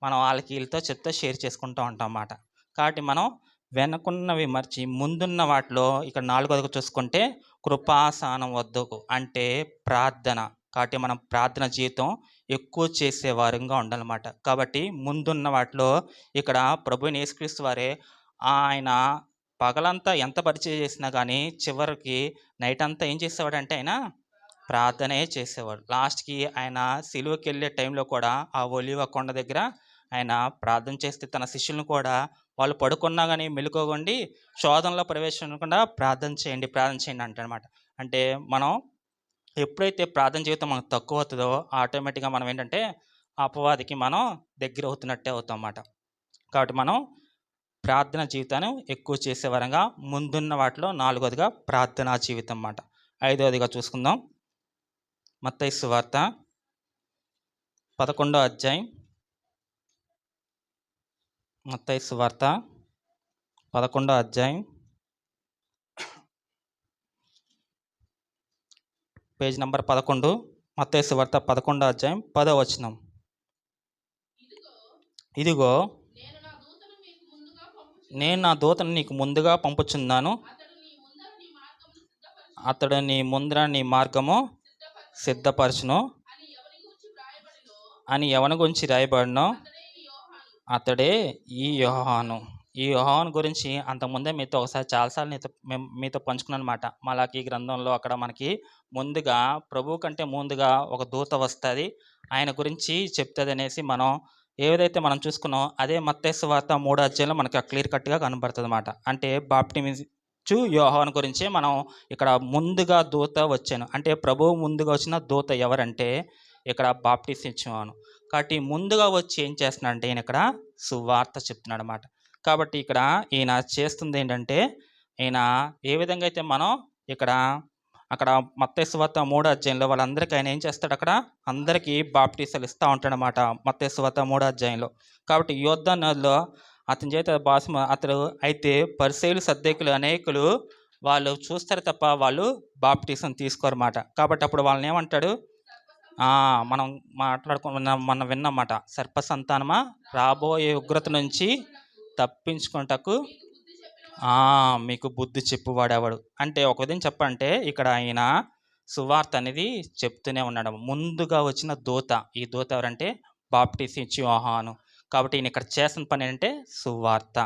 మనం వాళ్ళకి వీళ్ళతో చెప్తూ షేర్ చేసుకుంటూ ఉంటాం అన్నమాట. కాబట్టి మనం వెనుకున్నవి మర్చి ముందున్న వాటిలో ఇక్కడ 4వదిగా చూసుకుంటే కృపాసనం వద్దకు అంటే ప్రార్థన. కాబట్టి మనం ప్రార్థన జీవితం ఎక్కువ చేసేవారంగా ఉండాలన్నమాట. కాబట్టి ముందున్న వాటిలో ఇక్కడ ప్రభువైన యేసుక్రీస్తు వారే ఆయన పగలంతా ఎంత పరిచయం చేసినా కానీ చివరికి నైట్ అంతా ఏం చేసేవాడంటే ఆయన ప్రార్థనే చేసేవాడు. లాస్ట్కి ఆయన సిలువకి వెళ్ళే టైంలో కూడా ఆ ఒలీవ కొండ దగ్గర ఆయన ప్రార్థన చేస్తే తన శిష్యులను కూడా వాళ్ళు పడుకున్నా కానీ మెలుకోగొండి శోధనలో ప్రవేశించకుండా ప్రార్థన చేయండి అంటారనమాట. అంటే మనం ఎప్పుడైతే ప్రార్థన జీవితం మనకు తక్కువ అవుతుందో ఆటోమేటిక్గా మనం ఏంటంటే అపవాదికి మనం దగ్గర అవుతున్నట్టే అవుతాం అన్నమాట. కాబట్టి మనం ప్రార్థన జీవితాన్ని ఎక్కువ చేసేవారంగా ముందున్న వాటిలో 4వదిగా ప్రార్థనా జీవితం అన్నమాట. 5వదిగా చూసుకుందాం. మత్తయి సువార్త 11వ అధ్యాయం. మత్తయి సువార్త 11వ అధ్యాయం పేజ్ నంబర్ 11. మత్తయి సువార్త 11వ అధ్యాయం 10వ వచనం. ఇదిగో నేను నా దూతను నీకు ముందుగా పంపుచున్నాను, అతడు నీ ముందర నీ మార్గము సిద్ధపరచును అని ఎవని గురించి రాయబడినో అతడే ఈ యోహాను. ఈ యోహాను గురించి అంతకుముందే మీతో ఒకసారి చాలాసార్లు మీతో పంచుకున్నాను అనమాట. మలాకీ గ్రంథంలో అక్కడ మనకి ముందుగా ప్రభువు కంటే ముందుగా ఒక దూత వస్తుంది, ఆయన గురించి చెప్తుంది అనేసి మనం ఏదైతే మనం చూసుకున్నాం అదే మత్తయి సువార్త 3వ అధ్యాయంలో మనకి క్లియర్ కట్గా కనబడుతుంది అన్నమాట. అంటే బాప్టిజం యోహాను గురించి మనం ఇక్కడ ముందుగా దూత వచ్చాను అంటే ప్రభువు ముందుగా వచ్చిన దూత ఎవరంటే ఇక్కడ బాప్టిజం ఇచ్చేవాను. కాబట్టి ముందుగా వచ్చి ఏం చేస్తున్నాడంటే ఈయన ఇక్కడ సువార్త చెప్తున్నాడు అన్నమాట. కాబట్టి ఇక్కడ ఈయన చేస్తుంది ఏంటంటే ఈయన ఏ విధంగా అయితే మనం అక్కడ మత్తయి సువార్త 3వ అధ్యాయంలో వాళ్ళందరికీ ఆయన ఏం చేస్తాడు, అక్కడ అందరికీ బాప్టిజాలు ఇస్తూ ఉంటాడనమాట మత్తయి సువార్త 3వ అధ్యాయంలో. కాబట్టి యోర్దాను నదిలో అతని చేత అతడు అయితే పరిసయ్యులు సద్దకులు అనేకులు వాళ్ళు చూస్తారు తప్ప వాళ్ళు బాప్టిజం తీసుకోరన్నమాట. కాబట్టి అప్పుడు వాళ్ళని ఏమంటాడు, మనం మనం విన్నమాట, సర్ప సంతానమా రాబోయే ఉగ్రత నుంచి తప్పించుకుంటకు మీకు బుద్ధి చెప్పువాడేవాడు. అంటే ఒక విధంగా చెప్పంటే ఇక్కడ ఆయన సువార్త అనేది చెప్తూనే ఉన్నాడు. ముందుగా వచ్చిన దూత, ఈ దూత ఎవరంటే బాప్టిసం ఇచ్చి యోహాను. కాబట్టి ఈయన ఇక్కడ చేసిన పని ఏంటంటే సువార్త.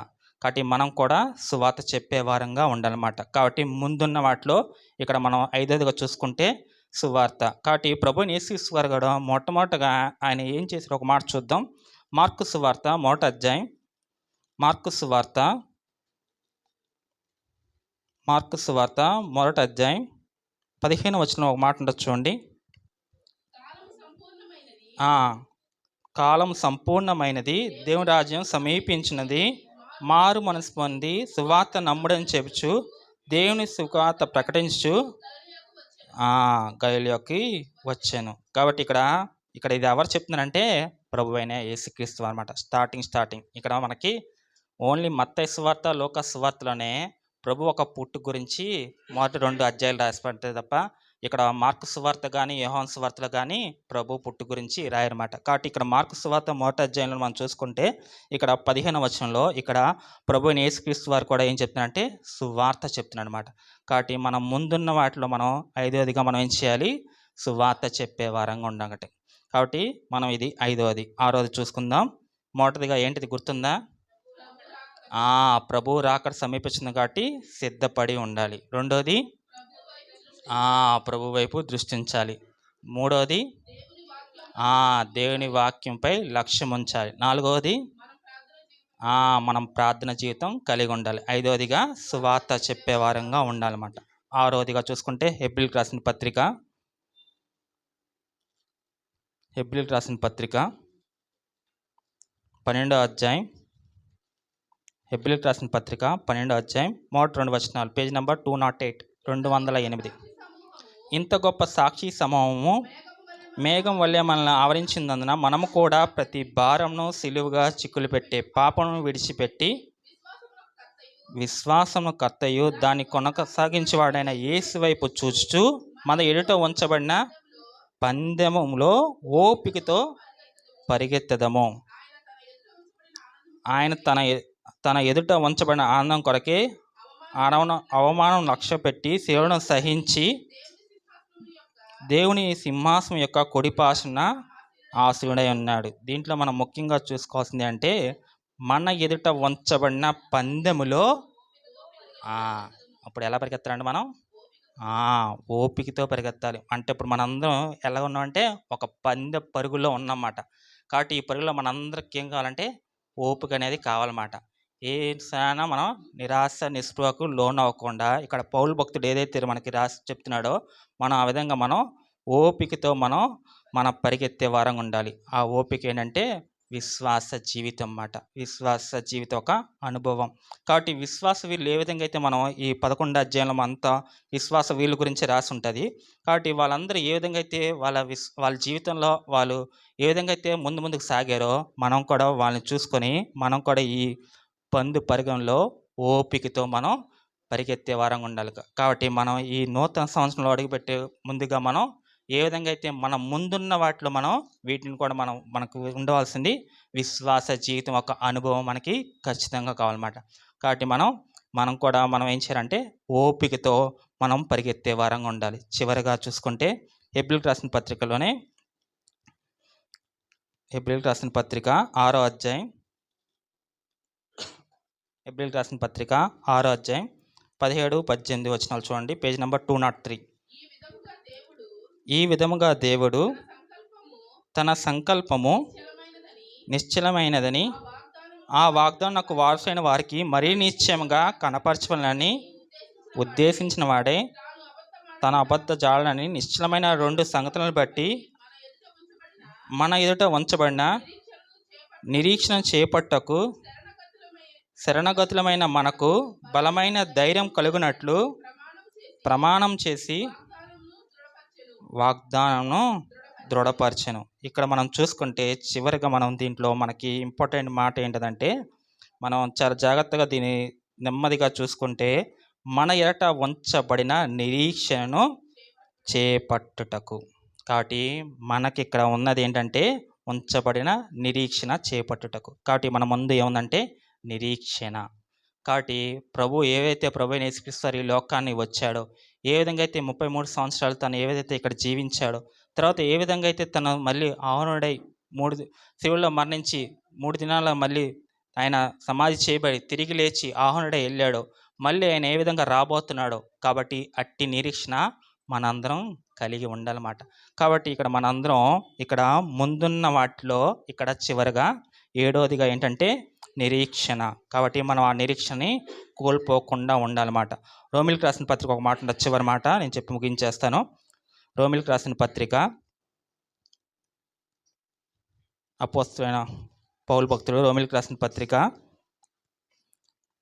కాబట్టి మనం కూడా సువార్త చెప్పే వారంగా ఉండాలన్నమాట. కాబట్టి ముందున్న వాటిలో ఇక్కడ మనం ఐదోదిగా చూసుకుంటే సువార్త. కాబట్టి ప్రభువుని యేసుక్రీస్తు వారు కూడా మొట్టమొదటగా ఆయన ఏం చేశారో ఒక మాట చూద్దాం. మార్కు సువార్త మొదటి అధ్యాయం, మార్కు సువార్త మొదటి అధ్యాయం 15 వచనం ఒక మాట ఉండొచ్చు చూడండి. కాలం సంపూర్ణమైనది, దేవుని రాజ్యం సమీపించినది, మారు మనసు పొంది సువార్త నమ్ముడని చెప్పుచు దేవుని సువార్త ప్రకటించు గలిలయకి వచ్చాను. కాబట్టి ఇక్కడ ఇది ఎవరు చెప్తున్నారంటే ప్రభు అయిన యేసుక్రీస్తు అనమాట. స్టార్టింగ్ ఇక్కడ మనకి ఓన్లీ మత్తయి సువార్త, లూకా సువార్తలోనే ప్రభు ఒక పుట్టు గురించి మొదటి 2 అధ్యాయాలు రాసిపడతాయి తప్ప ఇక్కడ మార్కు సువార్త కానీ యోహాను సువార్తలో కానీ ప్రభు పుట్టు గురించి రాయరన్నమాట. కాబట్టి ఇక్కడ మార్కు సువార్త మొదటి అధ్యాయంలో మనం చూసుకుంటే ఇక్కడ 15వ వచనంలో ఇక్కడ ప్రభు అయిన యేసుక్రీస్తు వారు కూడా ఏం చెప్తున్నారంటే సువార్త చెప్తున్నాడు అనమాట. కాబట్టి మనం ముందున్న వాటిలో మనం ఐదవదిగా మనం ఏం చేయాలి? సువార్త చెప్పే వారంగా ఉండాలి. కాబట్టి మనం ఇది ఐదవది. ఆరోది చూసుకుందాం. మొదటిదిగా ఏంటిది గుర్తుందా? ప్రభు రాకడ సమీపించింది కాబట్టి సిద్ధపడి ఉండాలి. రెండోది ప్రభు వైపు దృష్టించాలి. మూడోది దేవుని వాక్యంపై లక్ష్యం ఉంచాలి. నాలుగవది మనం ప్రార్థన జీవితం కలిగి ఉండాలి. ఐదవదిగా సువార్త చెప్పే వారంగా ఉండాలన్నమాట. ఆరోదిగా చూసుకుంటే హెబ్రీయులకు రాసిన పత్రిక 12వ అధ్యాయం, హెబ్రీయులకు రాసిన పత్రిక 12వ అధ్యాయం మొదటి 2 వచనాలు, పేజ్ నెంబర్ 208, 208. ఇంత గొప్ప సాక్షి సమూహము మేఘం వల్లే మనల్ని ఆవరించిందందున మనము కూడా ప్రతి భారంను సిలువుగా చిక్కులు పెట్టే పాపను విడిచిపెట్టి విశ్వాసము కర్తయు దాన్ని కొనసాగించేవాడైన యేసు వైపు చూచుచు మన ఎదుట ఉంచబడిన పందెములో ఓపికతో పరిగెత్తదము. ఆయన తన ఎదుట ఉంచబడిన ఆనందం కొరకే అవమానం లక్ష్య పెట్టి శిలువను సహించి దేవుని సింహాసనం యొక్క కుడిపార్శ్వన ఆసీనుడై ఉన్నాడు. దీంట్లో మనం ముఖ్యంగా చూసుకోవాల్సింది అంటే మన ఎదుట ఉంచబడిన పందెములో అప్పుడు ఎలా పరిగెత్తాలంటే మనం ఓపికతో పరిగెత్తాలి. అంటే ఇప్పుడు మనందరం ఎలా ఉన్నామంటే ఒక పందె పరుగులో ఉన్నమాట. కాబట్టి ఈ పరుగులో మనందరికి ఏం కావాలంటే ఓపిక అనేది కావాలన్నమాట. ఏ సానా మనం నిరాశ నిస్పృహకు లోన్ అవ్వకుండా ఇక్కడ పౌలు భక్తుడు ఏదైతే మనకి రాసి చెప్తున్నాడో మనం ఆ విధంగా మనం ఓపికతో మన పరిగెత్తే వారంగా ఉండాలి. ఆ ఓపిక ఏంటంటే విశ్వాస జీవితం అన్నమాట. విశ్వాస జీవితం ఒక అనుభవం. కాబట్టి విశ్వాస వీళ్ళు ఏ విధంగా అయితే మనం ఈ 11 అధ్యాయంలో అంతా విశ్వాస వీళ్ళ గురించి రాసి ఉంటుంది. కాబట్టి వాళ్ళందరూ ఏ విధంగా అయితే వాళ్ళ జీవితంలో వాళ్ళు ఏ విధంగా అయితే ముందుకు సాగారో మనం కూడా వాళ్ళని చూసుకొని మనం కూడా ఈ పందు పరిగణలో ఓపికతో మనం పరిగెత్తే వారంగా ఉండాలి. కాబట్టి మనం ఈ నూతన సంవత్సరంలో అడుగుపెట్టే ముందుగా మనం ఏ విధంగా అయితే మనం ముందున్న వాటిలో మనం వీటిని కూడా మనకు ఉండవలసింది విశ్వాస జీవితం ఒక అనుభవం మనకి ఖచ్చితంగా కావాలన్నమాట. కాబట్టి మనం కూడా ఏం చేయాలంటే ఓపికతో మనం పరిగెత్తే వారంగా ఉండాలి. చివరిగా చూసుకుంటే హెబ్రీయులకు రాసిన పత్రిక 6వ అధ్యాయం, హెబ్రీయులకు రాసిన పత్రిక 6వ అధ్యాయం 17-18 వచనాలు చూడండి, పేజ్ నెంబర్ 203. ఈ విధముగా దేవుడు తన సంకల్పము నిశ్చలమైనదని ఆ వాగ్దానం నాకు వారసైన వారికి మరీ నిశ్చయంగా కనపరచవాలని ఉద్దేశించిన వాడే తన అబద్ధ జాలని నిశ్చలమైన 2 సంగతులను బట్టి మన ఎదుట ఉంచబడిన నిరీక్షణ చేపట్టకు శరణగతులమైన మనకు బలమైన ధైర్యం కలుగునట్లు ప్రమాణం చేసి వాగ్దానంను దృఢపరచెను. ఇక్కడ మనం చూసుకుంటే చివరిగా దీంట్లో మనకి ఇంపార్టెంట్ మాట ఏంటంటే మనం చాలా జాగ్రత్తగా దీన్ని నెమ్మదిగా చూసుకుంటే మన ఎదుట ఉంచబడిన నిరీక్షణను చేపట్టుటకు. కాబట్టి మనకి ఇక్కడ ఉన్నది ఏంటంటే ఉంచబడిన నిరీక్షణ చేపట్టుటకు. కాబట్టి మన ముందు ఏముందంటే నిరీక్షణ. కాబట్టి ప్రభు యేసుక్రీస్తు ఈ లోకాన్ని వచ్చాడో ఏ విధంగా అయితే 33 సంవత్సరాలు తను ఏ విధంగా ఇక్కడ జీవించాడో, తర్వాత ఏ విధంగా అయితే తను మళ్ళీ ఆరుడై 3 శిలువలో మరణించి 3 దినాల మళ్ళీ ఆయన సమాధి చేయబడి తిరిగి లేచి ఆహునుడై వెళ్ళాడో, మళ్ళీ ఆయన ఏ విధంగా రాబోతున్నాడో, కాబట్టి అట్టి నిరీక్షణ మనందరం కలిగి ఉండాలన్నమాట. కాబట్టి ఇక్కడ మనందరం ఇక్కడ ముందున్న వాటిలో ఇక్కడ చివరగా ఏడోదిగా ఏంటంటే నిరీక్షణ. కాబట్టి మనం ఆ నిరీక్షణని కోల్పోకుండా ఉండాలన్నమాట. రోమిలికి రాసిన పత్రిక ఒక మాట ఉంటుంది, చివరి మాట నేను చెప్పి ముగించేస్తాను. రోమిలికి రాసిన పత్రిక అపోస్తలుడైన పౌలు భక్తుడు రోమిలికి రాసిన పత్రిక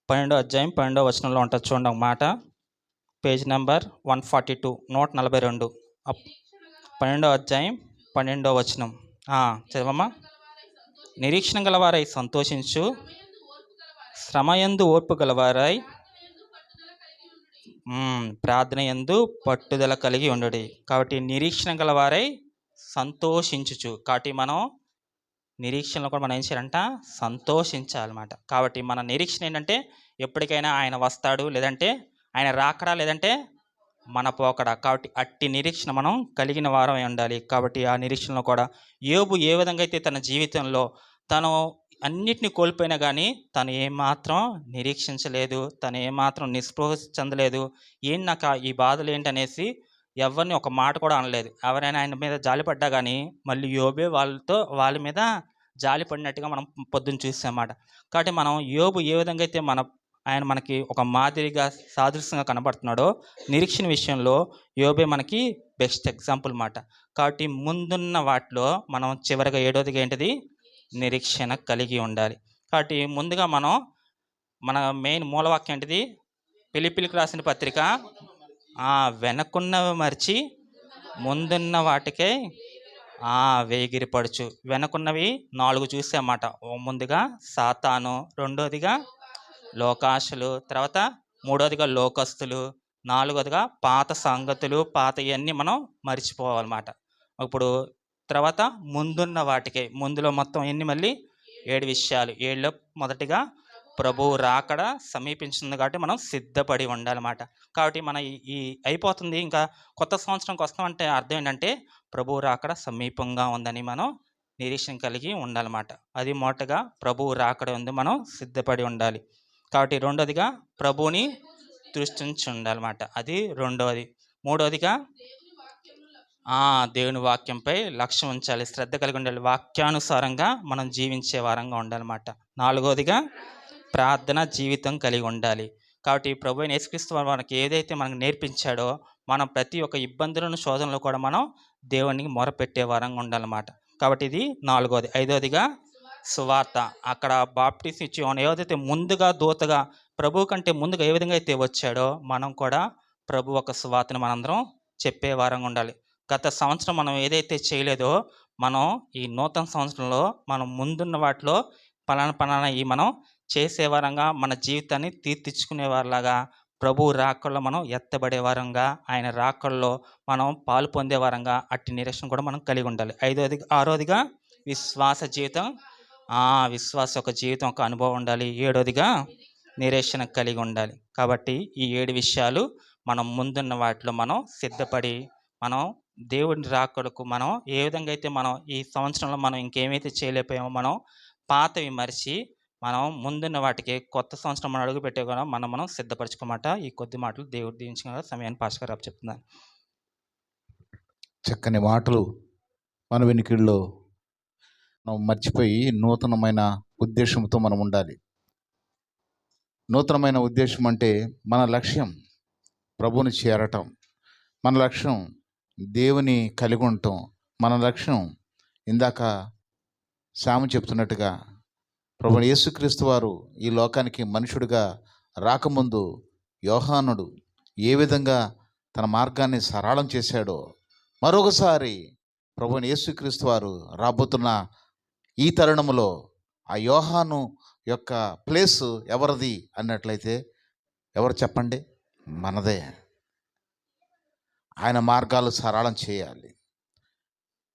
12వ అధ్యాయం 12వ వచనంలో ఉంటుంది, చూడండి ఒక మాట. Page number 142, 142. 12వ అధ్యాయం 12వ వచనం. చదవమ్మా. నిరీక్షణ గలవారై సంతోషించు, శ్రమయందు ఓర్పు గలవారై, ప్రార్థన యందు పట్టుదల కలిగి ఉండుడి. కాబట్టి నిరీక్షణ గలవారై సంతోషించుచు. కాబట్టి మనం నిరీక్షణలో కూడా మనం ఏం చేయాలంట, సంతోషించాలన్నమాట. కాబట్టి మన నిరీక్షణ ఏంటంటే ఎప్పటికైనా ఆయన వస్తాడు, లేదంటే ఆయన రాకడా, లేదంటే మన పోకడా. కాబట్టి అట్టి నిరీక్షణ మనం కలిగిన వారమై ఉండాలి. కాబట్టి ఆ నిరీక్షణలో కూడా యోబు ఏ విధంగా అయితే తన జీవితంలో తను అన్నిటిని కోల్పోయినా కానీ తను ఏమాత్రం నిరీక్షించలేదు, తను ఏమాత్రం నిస్పృహ చెందలేదు. ఏం నాకు ఈ బాధలు ఏంటనేసి ఎవరిని ఒక మాట కూడా అనలేదు. ఎవరైనా ఆయన మీద జాలిపడ్డా కానీ మళ్ళీ యోబే వాళ్ళ మీద జాలి పడినట్టుగా మనం పొద్దున్న చూసామన్నమాట. కాబట్టి మనం యోబు ఏ విధంగా అయితే ఆయన మనకి ఒక మాదిరిగా సాదృశ్యంగా కనబడుతున్నాడో, నిరీక్షణ విషయంలో యోబే మనకి బెస్ట్ ఎగ్జాంపుల్ మాట. కాబట్టి ముందున్న వాటిలో మనం చివరిగా ఏడోదిగా ఏంటిది, నిరీక్షణ కలిగి ఉండాలి. కాబట్టి ముందుగా మన మెయిన్ మూలవాక్యం ఏంటిది, ఫిలిప్పీలకు రాసిన పత్రిక వెనకున్నవి మర్చి ముందున్న వాటికే వేగిరపడుచు. వెనకున్నవి 4 చూసామాట. ముందుగా సాతాను, రెండోదిగా లోకాశలు, తర్వాత మూడోదిగా లోకస్తులు, నాలుగోదిగా పాత సంగతులు, పాత ఇవన్నీ మనం మర్చిపోవాలన్నమాట. ఇప్పుడు తర్వాత ముందున్న వాటికే, ముందులో మొత్తం ఎన్ని మళ్ళీ 7 విషయాలు. 7లో మొదటిగా ప్రభువు రాకడ సమీపించింది కాబట్టి మనం సిద్ధపడి ఉండాలన్నమాట. కాబట్టి మన ఈ అయిపోతుంది, ఇంకా కొత్త సంవత్సరంకి వస్తామంటే అర్థం ఏంటంటే ప్రభువు రాకడ సమీపంగా ఉందని మనం నిరీక్షణ కలిగి ఉండాలన్నమాట. అది మొదటగా ప్రభువు రాకడ ఉంది, మనం సిద్ధపడి ఉండాలి. కాబట్టి రెండోదిగా ప్రభువుని దృష్టించి ఉండాలన్నమాట, అది రెండోది. మూడోదిగా దేవుని వాక్యంపై లక్ష్యం ఉంచాలి, శ్రద్ధ కలిగి ఉండాలి, వాక్యానుసారంగా మనం జీవించే వారంగా ఉండాలన్నమాట. నాలుగోదిగా ప్రార్థన జీవితం కలిగి ఉండాలి. కాబట్టి ప్రభు అయిన యేసుక్రీస్తు మనకి ఏదైతే మనకు నేర్పించాడో, మనం ప్రతి ఒక్క ఇబ్బందులను, శోధనలు కూడా మనం దేవునికి మొరపెట్టే వారంగా ఉండాలన్నమాట. కాబట్టి ఇది నాలుగోది. ఐదోదిగా సువార్త. అక్కడ బాప్టిజం ఇచ్చి ఏదైతే ముందుగా దూతగా ప్రభు కంటే ముందుగా ఏ విధంగా అయితే వచ్చాడో, మనం కూడా ప్రభు ఒక సువార్తను మనందరం చెప్పే వారంగా ఉండాలి. గత సంవత్సరం మనం ఏదైతే చేయలేదో, మనం ఈ నూతన సంవత్సరంలో మనం ముందున్న వాటిలో పలానా ఈ మనం చేసే వారంగా, మన జీవితాన్ని తీర్చిదిద్దుకునే వారిలాగా, ప్రభు రాకల్లో మనం ఎత్తబడే వారంగా, ఆయన రాకల్లో మనం పాలు పొందే వారంగా అట్టి నిరీక్షణ కూడా మనం కలిగి ఉండాలి. ఆరోదిగా విశ్వాస జీవితం, విశ్వాస ఒక జీవితం, ఒక అనుభవం ఉండాలి. ఏడోదిగా నిరీక్షణ కలిగి ఉండాలి. కాబట్టి ఈ 7 విషయాలు మనం ముందున్న వాటిలో మనం సిద్ధపడి, మనం దేవుని రాకడకు మనం ఏ విధంగా అయితే మనం ఈ సంవత్సరంలో మనం ఇంకేమైతే చేయలేకపోయామో మనం పాతవి మరిచి మనం ముందున్న వాటికి కొత్త సంవత్సరం మనం అడుగు పెట్టే కూడా మనం సిద్ధపరచుకోమాట. ఈ కొద్ది మాటలు దేవుడు దీవించిన సమయాన్ని పాస్టర్ గారు చెప్తున్నాను. చక్కని మాటలు మన వెనుకల్లో మనం మర్చిపోయి నూతనమైన ఉద్దేశంతో మనం ఉండాలి. నూతనమైన ఉద్దేశం అంటే మన లక్ష్యం ప్రభువుని చేరటం, మన లక్ష్యం దేవుని కలిగి ఉండటం, మన లక్ష్యం ఇందాక సాము చెప్తున్నట్టుగా ప్రభువు యేసుక్రీస్తు వారు ఈ లోకానికి మనుషుడిగా రాకముందు యోహానుడు ఏ విధంగా తన మార్గాన్ని సరళం చేశాడో, మరొకసారి ప్రభువు యేసుక్రీస్తు వారు రాబోతున్న ఈ తరుణంలో ఆ యోహాను యొక్క ప్లేస్ ఎవరిది అన్నట్లయితే ఎవరు చెప్పండి? మనదే. ఆయన మార్గాలు సరళం చేయాలి.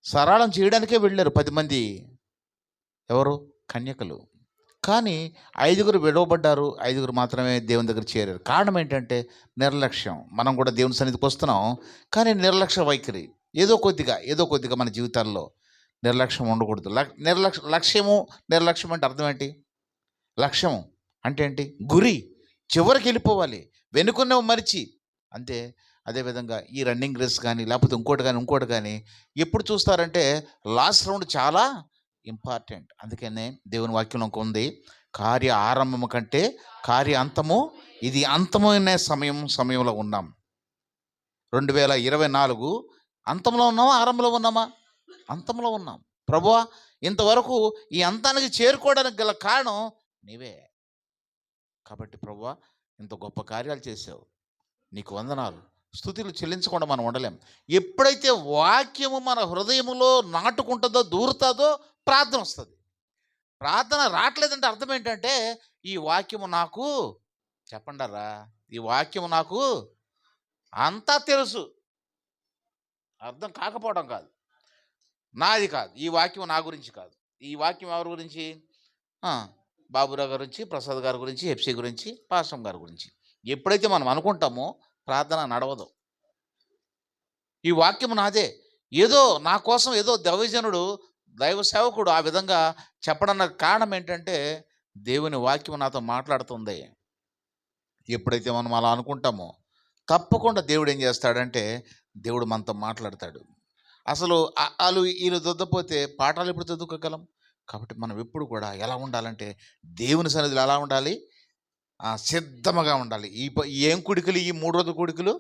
సరళం చేయడానికే వెళ్ళారు 10 మంది. ఎవరు? కన్యకలు. కానీ 5 విడవబడ్డారు, 5 మాత్రమే దేవుని దగ్గర చేరారు. కారణం ఏంటంటే నిర్లక్ష్యం. మనం కూడా దేవుని సన్నిధికి వస్తున్నాం, కానీ నిర్లక్ష్య వైఖరి. ఏదో కొద్దిగా మన జీవితాల్లో నిర్లక్ష్యం ఉండకూడదు. నిర్లక్ష్యం అంటే అర్థం ఏంటి? లక్ష్యం అంటే ఏంటి? గురి, చివరికి వెళ్ళిపోవాలి, వెనుకున్నవి మరిచి అంతే. అదేవిధంగా ఈ రన్నింగ్ రేస్ కానీ లేకపోతే ఇంకోటి కానీ ఎప్పుడు చూస్తారంటే లాస్ట్ రౌండ్ చాలా ఇంపార్టెంట్. అందుకనే దేవుని వాక్యంలో ఉంది, కార్య ఆరంభము కంటే కార్య అంతము, ఇది అంతమైన సమయంలో ఉన్నాం. 2024 అంతంలో ఉన్నామా, ఆరంభంలో ఉన్నామా? అంతంలో ఉన్నాం. ప్రభువా, ఇంతవరకు ఈ అంతానికి చేరుకోవడానికి గల కారణం నీవే. కాబట్టి ప్రభువా, ఇంత గొప్ప కార్యాలు చేసావు, నీకు వందనాలు. స్తుతులు చెల్లించకుండా మనం ఉండలేం. ఎప్పుడైతే వాక్యము మన హృదయములో నాటుకుంటుందో, దూరుతుందో, ప్రార్థన వస్తుంది. ప్రార్థన రావట్లేదంటే అర్థం ఏంటంటే ఈ వాక్యము నాకు, చెప్పండారా, ఈ వాక్యము నాకు అంతా తెలుసు, అర్థం కాకపోవడం కాదు, నాది కాదు. ఈ వాక్యం నా గురించి కాదు. ఈ వాక్యం ఎవరి గురించి? బాబురావు గారి గురించి, ప్రసాద్ గారి గురించి, హెప్సీ గురించి, పాస్టమ్ గారి గురించి. ఎప్పుడైతే మనం అనుకుంటామో ప్రార్థన నడవదు. ఈ వాక్యం నాదే, ఏదో నా కోసం ఏదో దైవ సేవకుడు ఆ విధంగా చెప్పడానికి కారణం ఏంటంటే దేవుని వాక్యం నాతో మాట్లాడుతుంది. ఎప్పుడైతే మనం అలా అనుకుంటామో తప్పకుండా దేవుడు ఏం చేస్తాడంటే దేవుడు మనతో మాట్లాడతాడు. అసలు వాళ్ళు వీళ్ళు దొద్దపోతే పాఠాలు ఎప్పుడు చదువుకోగలం? కాబట్టి మనం ఎప్పుడు కూడా ఎలా ఉండాలంటే దేవుని సన్నిధిలో ఎలా ఉండాలి? సిద్ధముగా ఉండాలి. ఏం కుడికలు? ఈ 3 రోజుల కుడికలు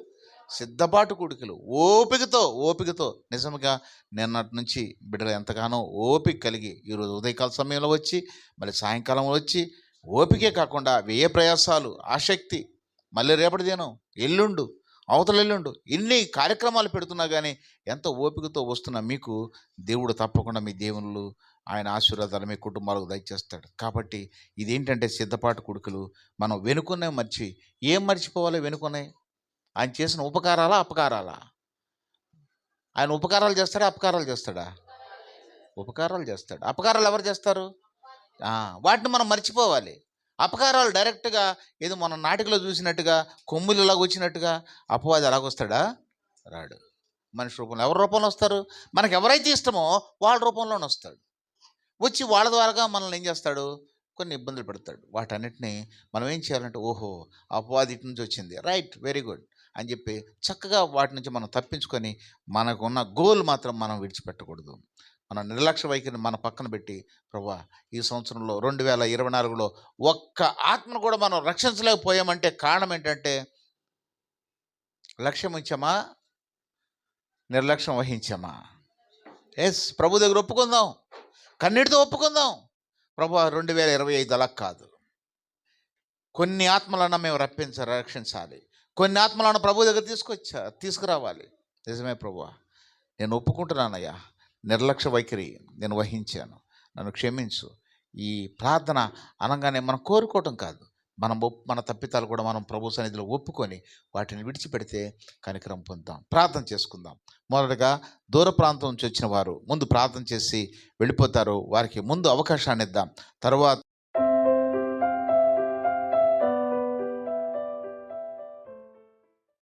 సిద్ధపాటు కుడికలు. ఓపికతో నిజంగా నిన్నటి నుంచి బిడ్డలు ఎంతగానో ఓపిక కలిగి ఈరోజు ఉదయకాల సమయంలో వచ్చి మళ్ళీ సాయంకాలం వచ్చి ఓపికే కాకుండా వ్యయ ప్రయాసాలు, ఆసక్తి, మళ్ళీ రేపటి దినం, అవతల ఎల్లుండు ఇన్ని కార్యక్రమాలు పెడుతున్నా కానీ ఎంతో ఓపికతో వస్తున్న మీకు దేవుడు తప్పకుండా మీ దేవుళ్ళు ఆయన ఆశీర్వాదాలు మీ కుటుంబాలకు దయచేస్తాడు. కాబట్టి ఇదేంటంటే సిద్ధపాటు కుడుకులు. మనం వెనుకునే ఏం మర్చిపోవాలి? వెనుకునే ఆయన చేసిన ఉపకారాలా, అపకారాలా? ఆయన ఉపకారాలు చేస్తాడా, అపకారాలు చేస్తాడా? ఉపకారాలు చేస్తాడు. అపకారాలు ఎవరు చేస్తారు? వాటిని మనం మర్చిపోవాలి. అపకారాలు డైరెక్ట్గా ఏదో మనం నాటికలో చూసినట్టుగా కొమ్ములు ఇలాగ వచ్చినట్టుగా అపవాది ఎలాగొస్తాడా? రాడు. మనిషి రూపంలో. ఎవరి రూపంలో వస్తారు? మనకు ఎవరైతే ఇష్టమో వాళ్ళ రూపంలోనే వస్తాడు. వచ్చి వాళ్ళ ద్వారాగా మనల్ని ఏం చేస్తాడు? కొన్ని ఇబ్బందులు పెడతాడు. వాటన్నిటిని మనం ఏం చేయాలంటే ఓహో అపవాది ఇటు నుంచి వచ్చింది, రైట్, వెరీ గుడ్ అని చెప్పి చక్కగా వాటి నుంచి మనం తప్పించుకొని మనకున్న గోల్ మాత్రం మనం విడిచిపెట్టకూడదు. మన నిర్లక్ష్య వైఖరిని మన పక్కన పెట్టి ప్రభువా ఈ సంవత్సరంలో 2024లో ఒక్క ఆత్మను కూడా మనం రక్షించలేకపోయామంటే కారణం ఏంటంటే లక్ష్యం ఇచ్చామా, నిర్లక్ష్యం వహించామా? ప్రభు దగ్గర ఒప్పుకుందాం, కన్నీటితో ఒప్పుకుందాం. ప్రభువా 2025 అలా కాదు, కొన్ని ఆత్మలన్నా మేము రక్షించాలి, కొన్ని ఆత్మలను ప్రభు దగ్గర తీసుకురావాలి. నిజమే ప్రభువా, నేను ఒప్పుకుంటున్నానయ్యా, నిర్లక్ష్య వైఖరి నేను వహించాను, నన్ను క్షమించు. ఈ ప్రార్థన అనగానే మనం కోరుకోవటం కాదు, మన తప్పితాలు కూడా మనం ప్రభు సన్నిధిలో ఒప్పుకొని వాటిని విడిచిపెడితే కనికరం పొందుతాం. ప్రార్థన చేసుకుందాం. మొదటగా దూర ప్రాంతం నుంచి వచ్చిన వారు ముందు ప్రార్థన చేసి వెళ్ళిపోతారు, వారికి ముందు అవకాశాన్ని ఇద్దాం. తర్వాత